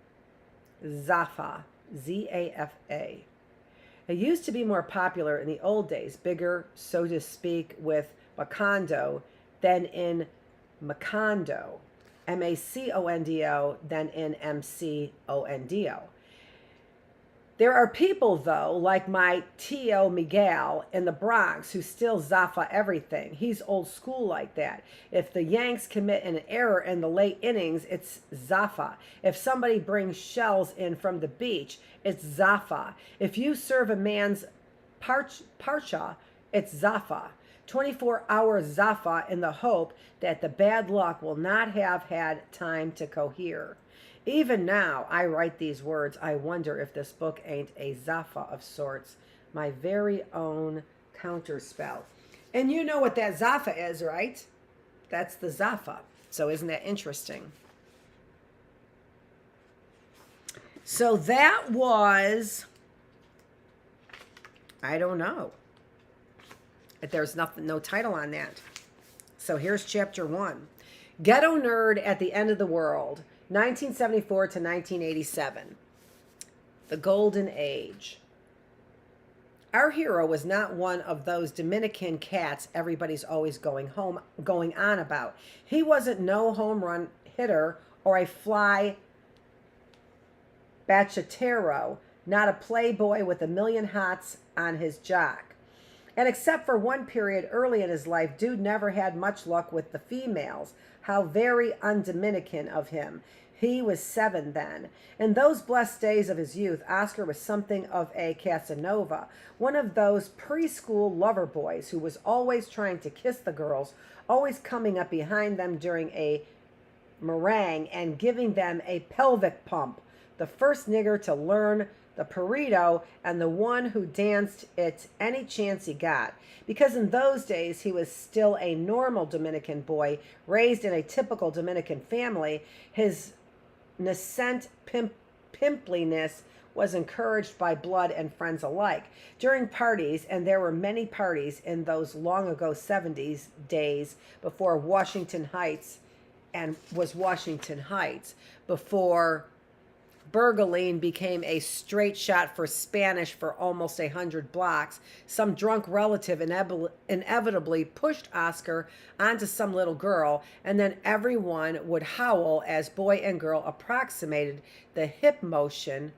Zafa, Z-A-F-A. It used to be more popular in the old days, bigger, so to speak, with Macondo than in Macondo, M-A-C-O-N-D-O, than in M-C-O-N-D-O. There are people, though, like my Tio Miguel in the Bronx who still Zaffa everything. He's old school like that. If the Yanks commit an error in the late innings, it's Zaffa. If somebody brings shells in from the beach, it's Zaffa. If you serve a man's parcha, it's Zaffa. 24-hour Zaffa in the hope that the bad luck will not have had time to cohere. Even now, I write these words. I wonder if this book ain't a Zaffa of sorts, my very own counterspell. And you know what that Zaffa is, right? That's the Zaffa. So isn't that interesting? So that was, I don't know. There's nothing, no title on that. So here's chapter 1. Ghetto Nerd at the End of the World, 1974 to 1987. The Golden Age. Our hero was not one of those Dominican cats everybody's always going on about. He wasn't no home run hitter or a fly bachatero, not a playboy with a million hots on his jock. And except for one period early in his life, dude never had much luck with the females. How very un-Dominican of him. He was 7 then. In those blessed days of his youth, Oscar was something of a Casanova, one of those preschool lover boys who was always trying to kiss the girls, always coming up behind them during a meringue and giving them a pelvic pump. The first nigger to learn the burrito, and the one who danced it any chance he got. Because in those days he was still a normal Dominican boy, raised in a typical Dominican family, his nascent pimpliness was encouraged by blood and friends alike. During parties, and there were many parties in those long ago 70s days before Washington Heights, before Bergeline became a straight shot for Spanish for almost 100 blocks. Some drunk relative inevitably pushed Oscar onto some little girl, and then everyone would howl as boy and girl approximated the hip motion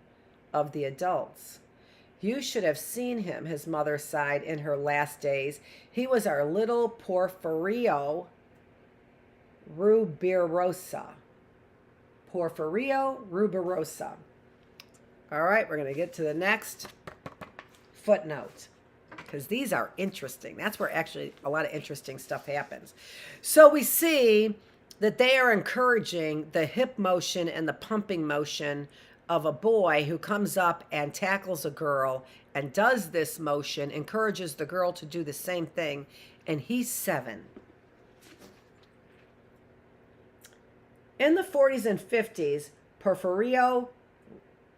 of the adults. You should have seen him, his mother sighed in her last days. He was our little Porfirio Rubirosa. Porfirio Rubirosa. All right, we're going to get to the next footnote because these are interesting. That's where actually a lot of interesting stuff happens. So we see that they are encouraging the hip motion and the pumping motion of a boy who comes up and tackles a girl and does this motion, encourages the girl to do the same thing, and he's 7. In the 40s and 50s, Porfirio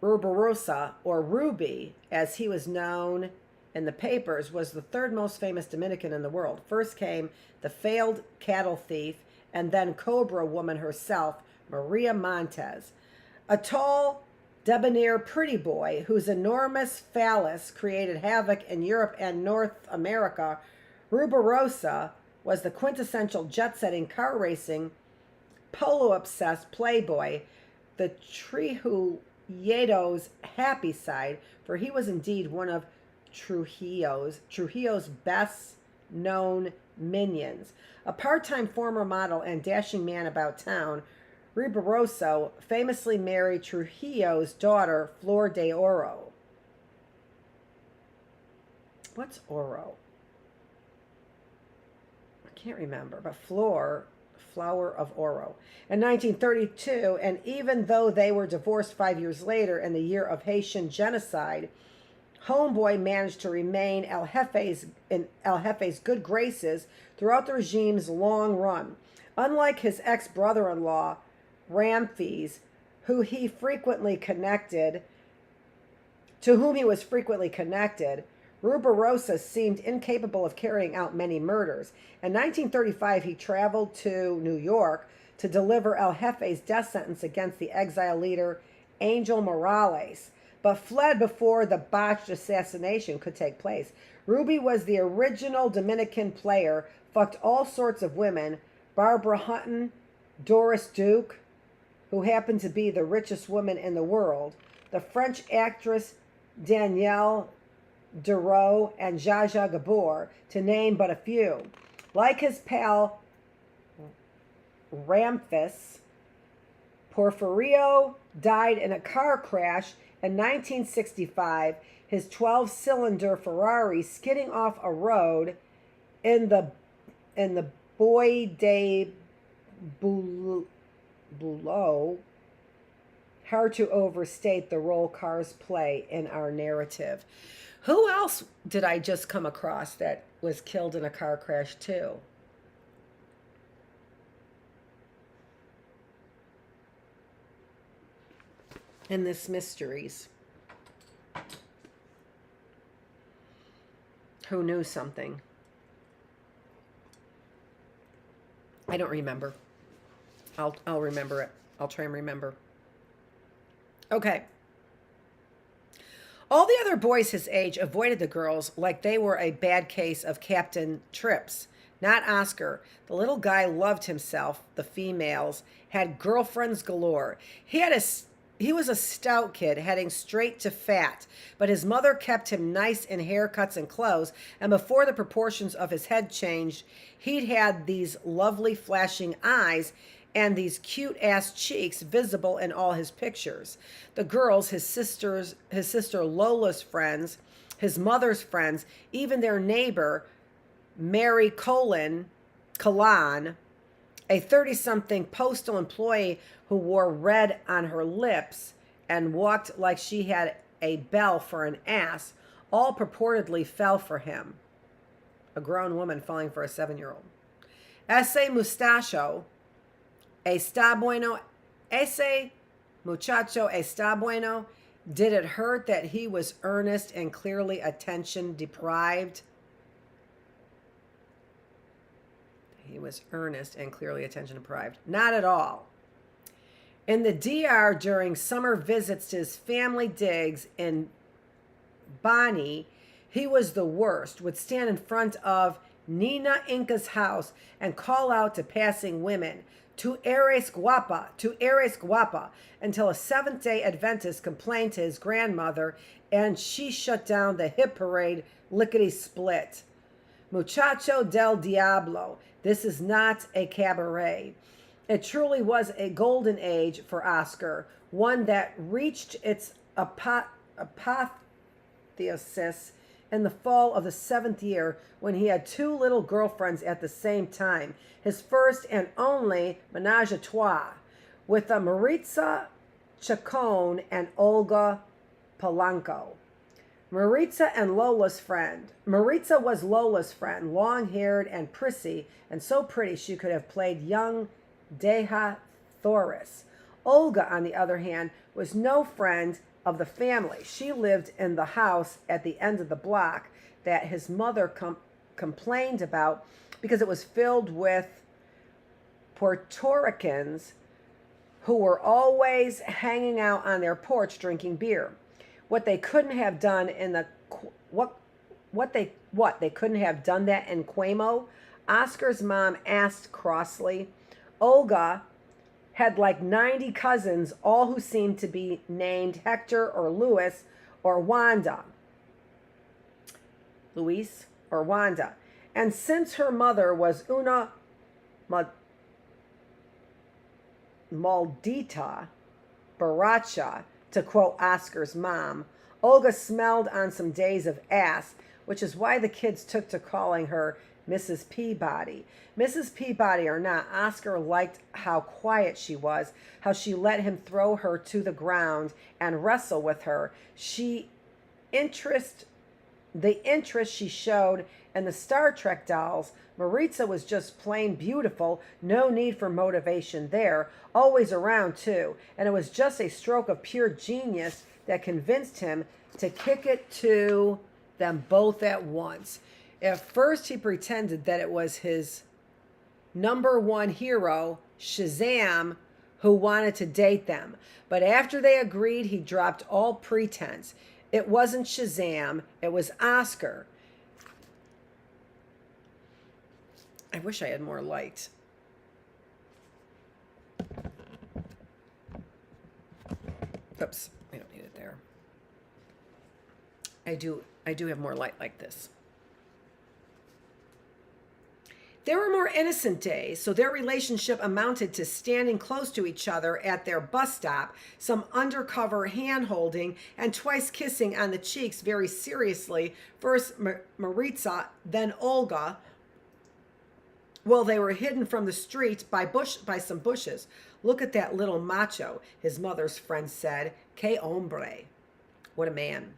Rubirosa, or Ruby, as he was known in the papers, was the 3rd most famous Dominican in the world. First came the failed cattle thief and then Cobra woman herself, Maria Montez. A tall, debonair pretty boy whose enormous phallus created havoc in Europe and North America, Rubirosa was the quintessential jet-setting car racing polo-obsessed playboy, the Trujillo's happy side, for he was indeed one of Trujillo's best-known minions. A part-time former model and dashing man about town, Rubirosa famously married Trujillo's daughter, Flor de Oro. What's Oro? I can't remember, but Flower of Oro. In 1932, and even though they were divorced 5 years later in the year of Haitian genocide, Homeboy managed to remain in El Jefe's good graces throughout the regime's long run. Unlike his ex-brother-in-law, Ramphis, to whom he was frequently connected, Rubirosa seemed incapable of carrying out many murders. In 1935, he traveled to New York to deliver El Jefe's death sentence against the exile leader Angel Morales, but fled before the botched assassination could take place. Ruby was the original Dominican player, fucked all sorts of women, Barbara Hutton, Doris Duke, who happened to be the richest woman in the world, the French actress Danielle Duro, and Zsa Zsa Gabor, to name but a few. Like his pal Ramphis, Porfirio died in a car crash in 1965, his 12-cylinder Ferrari skidding off a road in the Bois de Boulogne. Hard to overstate the role cars play in our narrative. Who else did I just come across that was killed in a car crash too? In this mysteries. Who knew something? I don't remember. I'll remember it. I'll try and remember. Okay. All the other boys his age avoided the girls like they were a bad case of Captain Trips. Not Oscar. The little guy loved himself, the females, had girlfriends galore. He was a stout kid heading straight to fat, but his mother kept him nice in haircuts and clothes, and before the proportions of his head changed, he'd had these lovely flashing eyes and these cute-ass cheeks visible in all his pictures. The girls, his sister Lola's friends, his mother's friends, even their neighbor, Mary Kalan, a 30-something postal employee who wore red on her lips and walked like she had a bell for an ass, all purportedly fell for him. A grown woman falling for a 7-year-old. Ese mustacho, está bueno. Ese muchacho está bueno. Did it hurt that he was earnest and clearly attention deprived? He was earnest and clearly attention deprived. Not at all. In the DR during summer visits to his family digs in Bani, he was the worst, would stand in front of Nina Inca's house and call out to passing women, "Tu eres guapa," until a Seventh-day Adventist complained to his grandmother and she shut down the hip parade lickety-split. Muchacho del Diablo, this is not a cabaret. It truly was a golden age for Oscar, one that reached its apotheosis in the fall of the 7th year when he had 2 little girlfriends at the same time, his first and only menage a trois, with a Maritza Chacon and Olga Polanco. Maritza was Lola's friend, long-haired and prissy, and so pretty she could have played young Deja Thoris. Olga, on the other hand, was no friend of the family. She lived in the house at the end of the block that his mother complained about because it was filled with Puerto Ricans who were always hanging out on their porch drinking beer. What they couldn't have done in the they couldn't have done that in Cuomo? Oscar's mom asked crossly. Olga had like 90 cousins, all who seemed to be named Hector or Louis or Wanda. Luis or Wanda. And since her mother was una maldita borracha, to quote Oscar's mom, Olga smelled on some days of ass, which is why the kids took to calling her Mrs. Peabody. Mrs. Peabody or not, Oscar liked how quiet she was, how she let him throw her to the ground and wrestle with her. The interest she showed in the Star Trek dolls. Maritza was just plain beautiful, no need for motivation there, always around too, and it was just a stroke of pure genius that convinced him to kick it to them both at once. At first he pretended that it was his number one hero, Shazam, who wanted to date them, but after they agreed, he dropped all pretense. It wasn't Shazam, it was Oscar. I wish I had more light. Oops, I don't need it there. I do have more light like this. There were more innocent days, so their relationship amounted to standing close to each other at their bus stop, some undercover hand-holding, and twice kissing on the cheeks very seriously, first Maritza, then Olga, while they were hidden from the street by some bushes. Look at that little macho, his mother's friend said. Que hombre. What a man.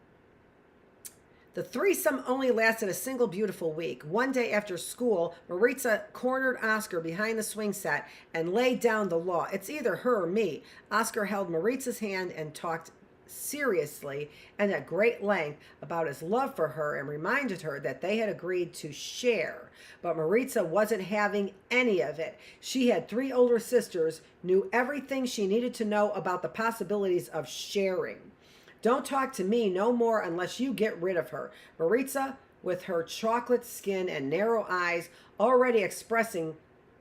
The threesome only lasted a single beautiful week. One day after school, Maritza cornered Oscar behind the swing set and laid down the law. It's either her or me. Oscar held Maritza's hand and talked seriously and at great length about his love for her and reminded her that they had agreed to share. But Maritza wasn't having any of it. She had 3 older sisters, knew everything she needed to know about the possibilities of sharing. Don't talk to me no more unless you get rid of her. Maritza, with her chocolate skin and narrow eyes, already expressing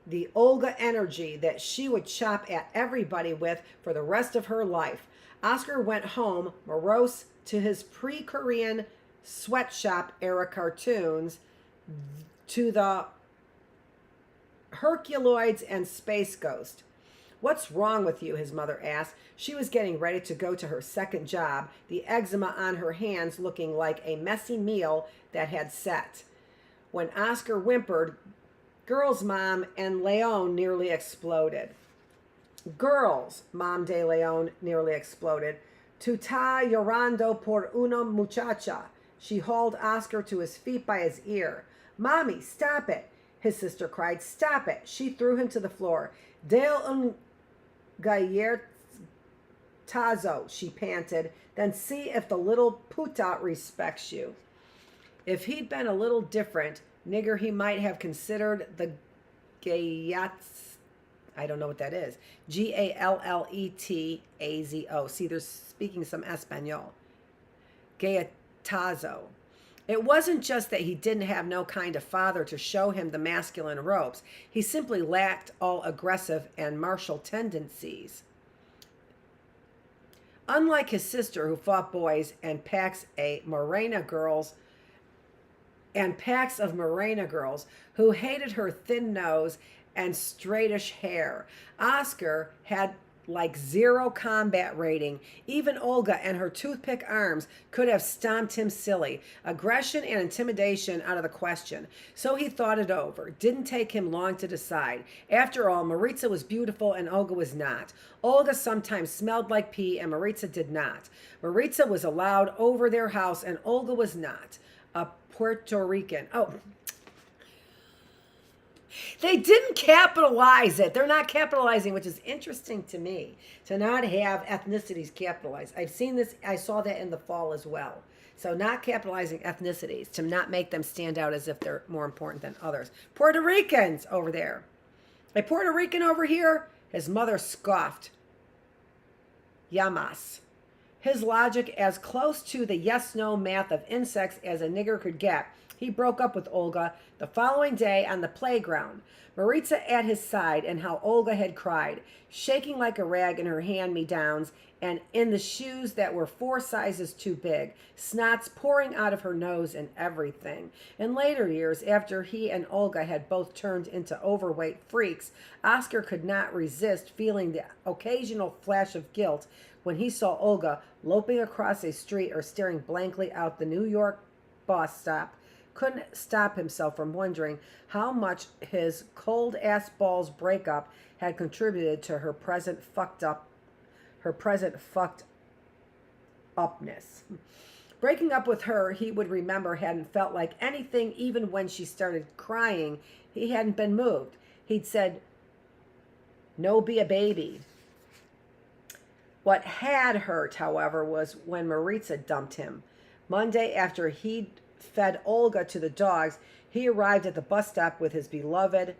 the Olga energy that she would chop at everybody with for the rest of her life. Oscar went home, morose to his pre-Korean sweatshop era cartoons, to the Herculoids and Space Ghost. What's wrong with you? His mother asked. She was getting ready to go to her second job, the eczema on her hands looking like a messy meal that had set. When Oscar whimpered, "Girls, Mom," and Leon nearly exploded. "Girls," Mom de Leon nearly exploded. "Tu ta llorando por una muchacha." She hauled Oscar to his feet by his ear. "Mommy, stop it," his sister cried. "Stop it." She threw him to the floor. "Dale un gallertazo," she panted. "Then see if the little puta respects you." If he'd been a little different, nigger, he might have considered the gallets. I don't know what that is. Galletazo. See, they're speaking some Espanol. Galletazo. It wasn't just that he didn't have no kind of father to show him the masculine ropes. He simply lacked all aggressive and martial tendencies. Unlike his sister, who fought boys and packs of Morena girls who hated her thin nose and straightish hair, Oscar had like 0 combat rating. Even Olga and her toothpick arms could have stomped him silly. Aggression and intimidation out of the question. So he thought it over. Didn't take him long to decide. After all, Maritza was beautiful and Olga was not. Olga sometimes smelled like pee and Maritza did not. Maritza was allowed over their house and Olga was not. A Puerto Rican. Oh, they didn't capitalize it. They're not capitalizing, which is interesting to me, to not have ethnicities capitalized. I've seen this. I saw that in the fall as well. So not capitalizing ethnicities to not make them stand out as if they're more important than others. Puerto Ricans over there. A Puerto Rican over here? His mother scoffed. Llamas. His logic as close to the yes-no math of insects as a nigger could get. He broke up with Olga the following day on the playground. Maritza at his side, and how Olga had cried, shaking like a rag in her hand-me-downs and in the shoes that were 4 sizes too big, snots pouring out of her nose and everything. In later years, after he and Olga had both turned into overweight freaks, Oscar could not resist feeling the occasional flash of guilt when he saw Olga loping across a street or staring blankly out the New York bus stop. Couldn't stop himself from wondering how much his cold-ass balls breakup had contributed to her present fucked upness. Breaking up with her, he would remember, hadn't felt like anything. Even when she started crying, he hadn't been moved. He'd said, "No, be a baby." What had hurt, however, was when Maritza dumped him. Monday, after he'd fed Olga to the dogs, he arrived at the bus stop with his beloved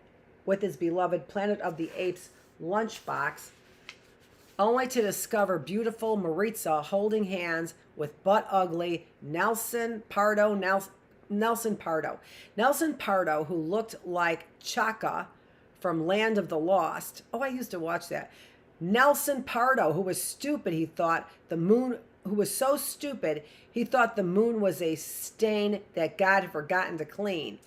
Planet of the Apes lunchbox, only to discover beautiful Maritza holding hands with butt ugly Nelson Pardo, who looked like Chaka from Land of the Lost. Oh, I used to watch that. Nelson Pardo, who was stupid, he thought. The moon who was so stupid he thought the moon was a stain that God had forgotten to clean.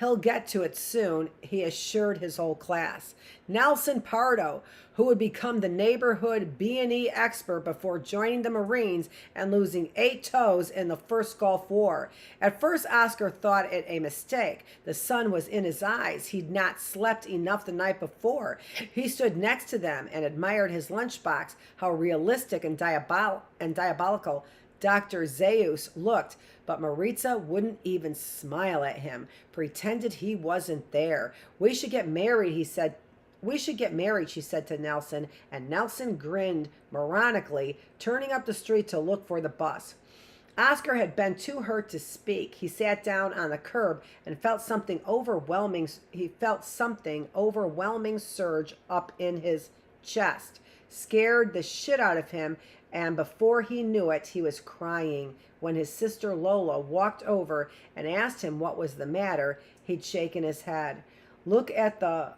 He'll get to it soon, he assured his whole class. Nelson Pardo, who would become the neighborhood B&E expert before joining the Marines and losing 8 toes in the first Gulf War. At first, Oscar thought it a mistake. The sun was in his eyes. He'd not slept enough the night before. He stood next to them and admired his lunchbox, how realistic and diabolical Dr. Zeus looked, but Maritza wouldn't even smile at him, pretended he wasn't there. We should get married, he said. We should get married, she said to Nelson, and Nelson grinned moronically, turning up the street to look for the bus. Oscar had been too hurt to speak. He sat down on the curb and felt something overwhelming. He felt something overwhelming surge up in his chest, scared the shit out of him, and before he knew it, he was crying. When his sister Lola walked over and asked him what was the matter, he'd shaken his head. Look at the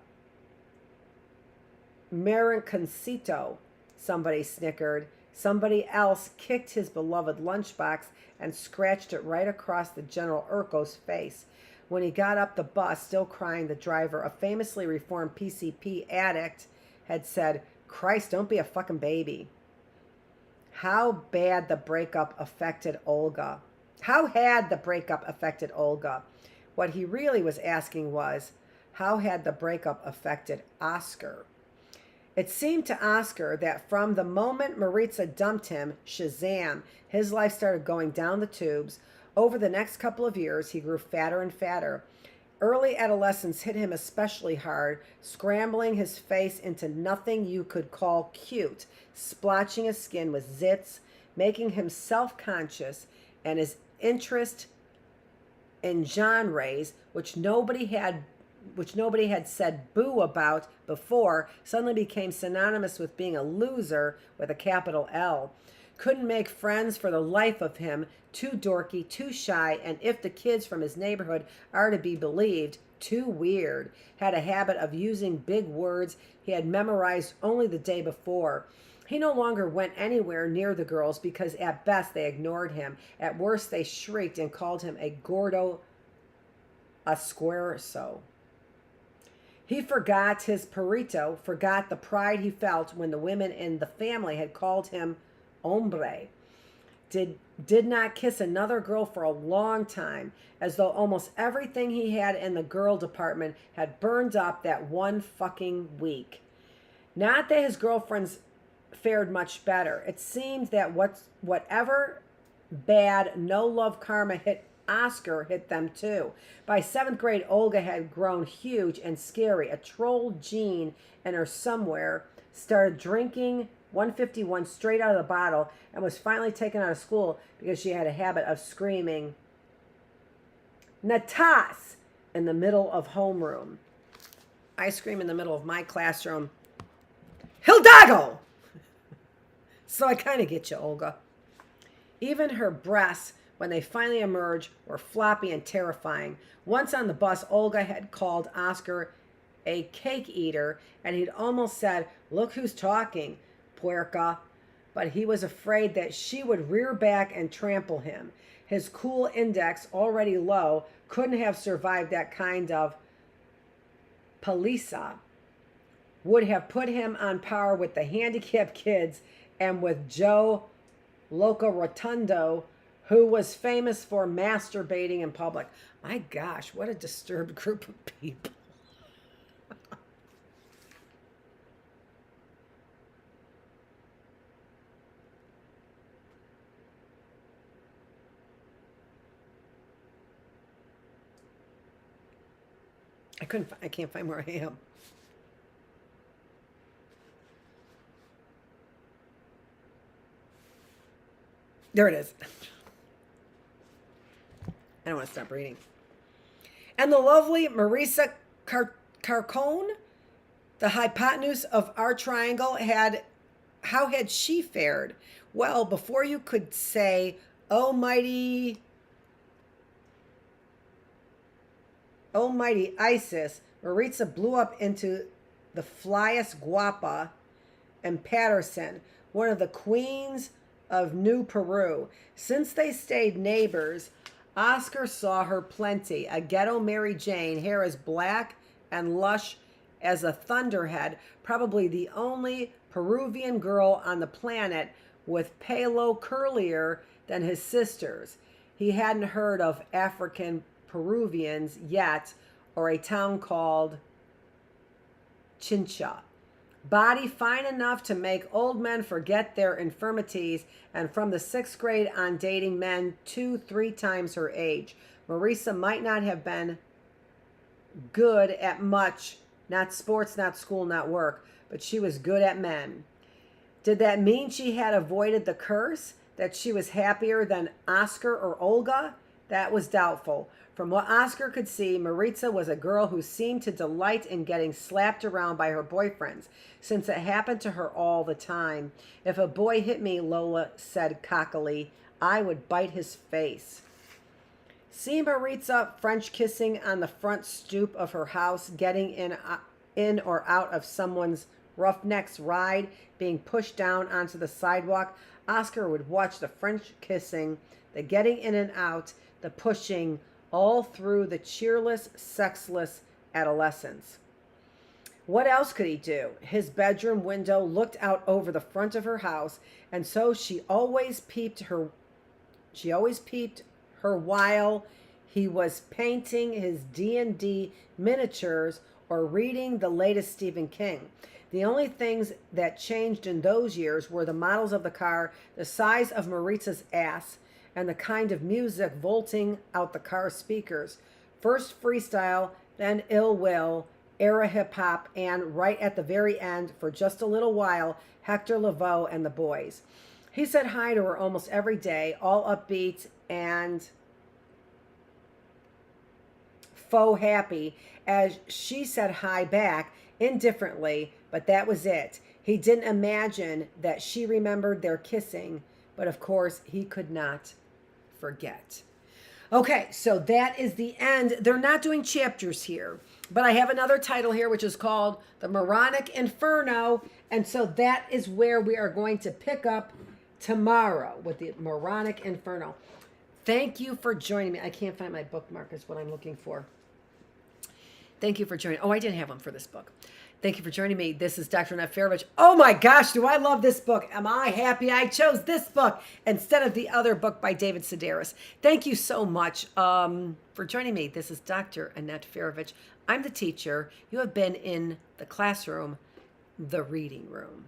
Mariconcito, somebody snickered. Somebody else kicked his beloved lunchbox and scratched it right across the General Urco's face. When he got up the bus, still crying, the driver, a famously reformed PCP addict, had said, "Christ, don't be a fucking baby." How bad the breakup affected Olga. How had the breakup affected Olga? What he really was asking was, how had the breakup affected Oscar? It seemed to Oscar that from the moment Maritza dumped him, shazam, his life started going down the tubes. Over the next couple of years, he grew fatter and fatter. Early adolescence hit him especially hard, scrambling his face into nothing you could call cute, splotching his skin with zits, making him self-conscious, and his interest in genres, which nobody had said boo about before, suddenly became synonymous with being a loser with a capital L. Couldn't make friends for the life of him, too dorky, too shy, and if the kids from his neighborhood are to be believed, too weird. Had a habit of using big words he had memorized only the day before. He no longer went anywhere near the girls because at best they ignored him. At worst they shrieked and called him a gordo asqueroso. He forgot his perito, forgot the pride he felt when the women in the family had called him hombre. Did not kiss another girl for a long time, as though almost everything he had in the girl department had burned up that one fucking week. Not that his girlfriends fared much better. It seemed that whatever bad no-love karma hit Oscar hit them too. By 7th grade, Olga had grown huge and scary. A troll gene in her somewhere, started drinking 151 straight out of the bottle, and was finally taken out of school because she had a habit of screaming "Natas" in the middle of homeroom. I scream in the middle of my classroom, "Hildago!" So I kind of get you, Olga. Even her breasts, when they finally emerged, were floppy and terrifying. Once on the bus, Olga had called Oscar a cake eater, and he'd almost said, "Look who's talking, puerca," but he was afraid that she would rear back and trample him. His cool index, already low, couldn't have survived that kind of paliza. Would have put him on par with the handicapped kids and with Joe Loca Rotundo, who was famous for masturbating in public. My gosh, what a disturbed group of people. I can't find where I am. There it is. I don't want to stop reading. And the lovely Marisa Carcone, the hypotenuse of our triangle, how had she fared? Well, before you could say, oh mighty Isis, Maritza blew up into the flyest guapa in Patterson, one of the queens of New Peru. Since they stayed neighbors, Oscar saw her plenty. A ghetto Mary Jane, hair as black and lush as a thunderhead, probably the only Peruvian girl on the planet with pelo curlier than his sisters. He hadn't heard of African Peruvians yet, or a town called Chincha. Body fine enough to make old men forget their infirmities, and from the 6th grade on dating men 2-3 times her age. Marisa might not have been good at much, not sports, not school, not work, but she was good at men. Did that mean she had avoided the curse? That she was happier than Oscar or Olga? That was doubtful. From what Oscar could see, Maritza was a girl who seemed to delight in getting slapped around by her boyfriends, since it happened to her all the time. If a boy hit me, Lola said cockily, I would bite his face. See Maritza French kissing on the front stoop of her house, getting in or out of someone's roughneck's ride, being pushed down onto the sidewalk. Oscar would watch the French kissing, the getting in and out, the pushing, all through the cheerless, sexless adolescence. What else could he do? His bedroom window looked out over the front of her house, and so she always peeped her while he was painting his D&D miniatures or reading the latest Stephen King. The only things that changed in those years were the models of the car, the size of Maritza's ass, and the kind of music vaulting out the car speakers. First freestyle, then ill will, era hip hop, and right at the very end, for just a little while, Hector Lavoe and the boys. He said hi to her almost every day, all upbeat and faux happy, as she said hi back indifferently, but that was it. He didn't imagine that she remembered their kissing, but of course he could not forget. Okay, so that is the end. They're not doing chapters here, but I have another title here, which is called The Moronic Inferno, and so that is where we are going to pick up tomorrow with the Moronic Inferno. Thank you for joining me. I can't find my bookmark is what I'm looking for. Thank you for joining. Oh, I didn't have one for this book. Thank you for joining me. This is Dr. Annette Feravich. Oh my gosh, do I love this book. Am I happy I chose this book instead of the other book by David Sedaris. Thank you so much for joining me. This is Dr. Annette Feravich. I'm the teacher. You have been in the classroom, the reading room.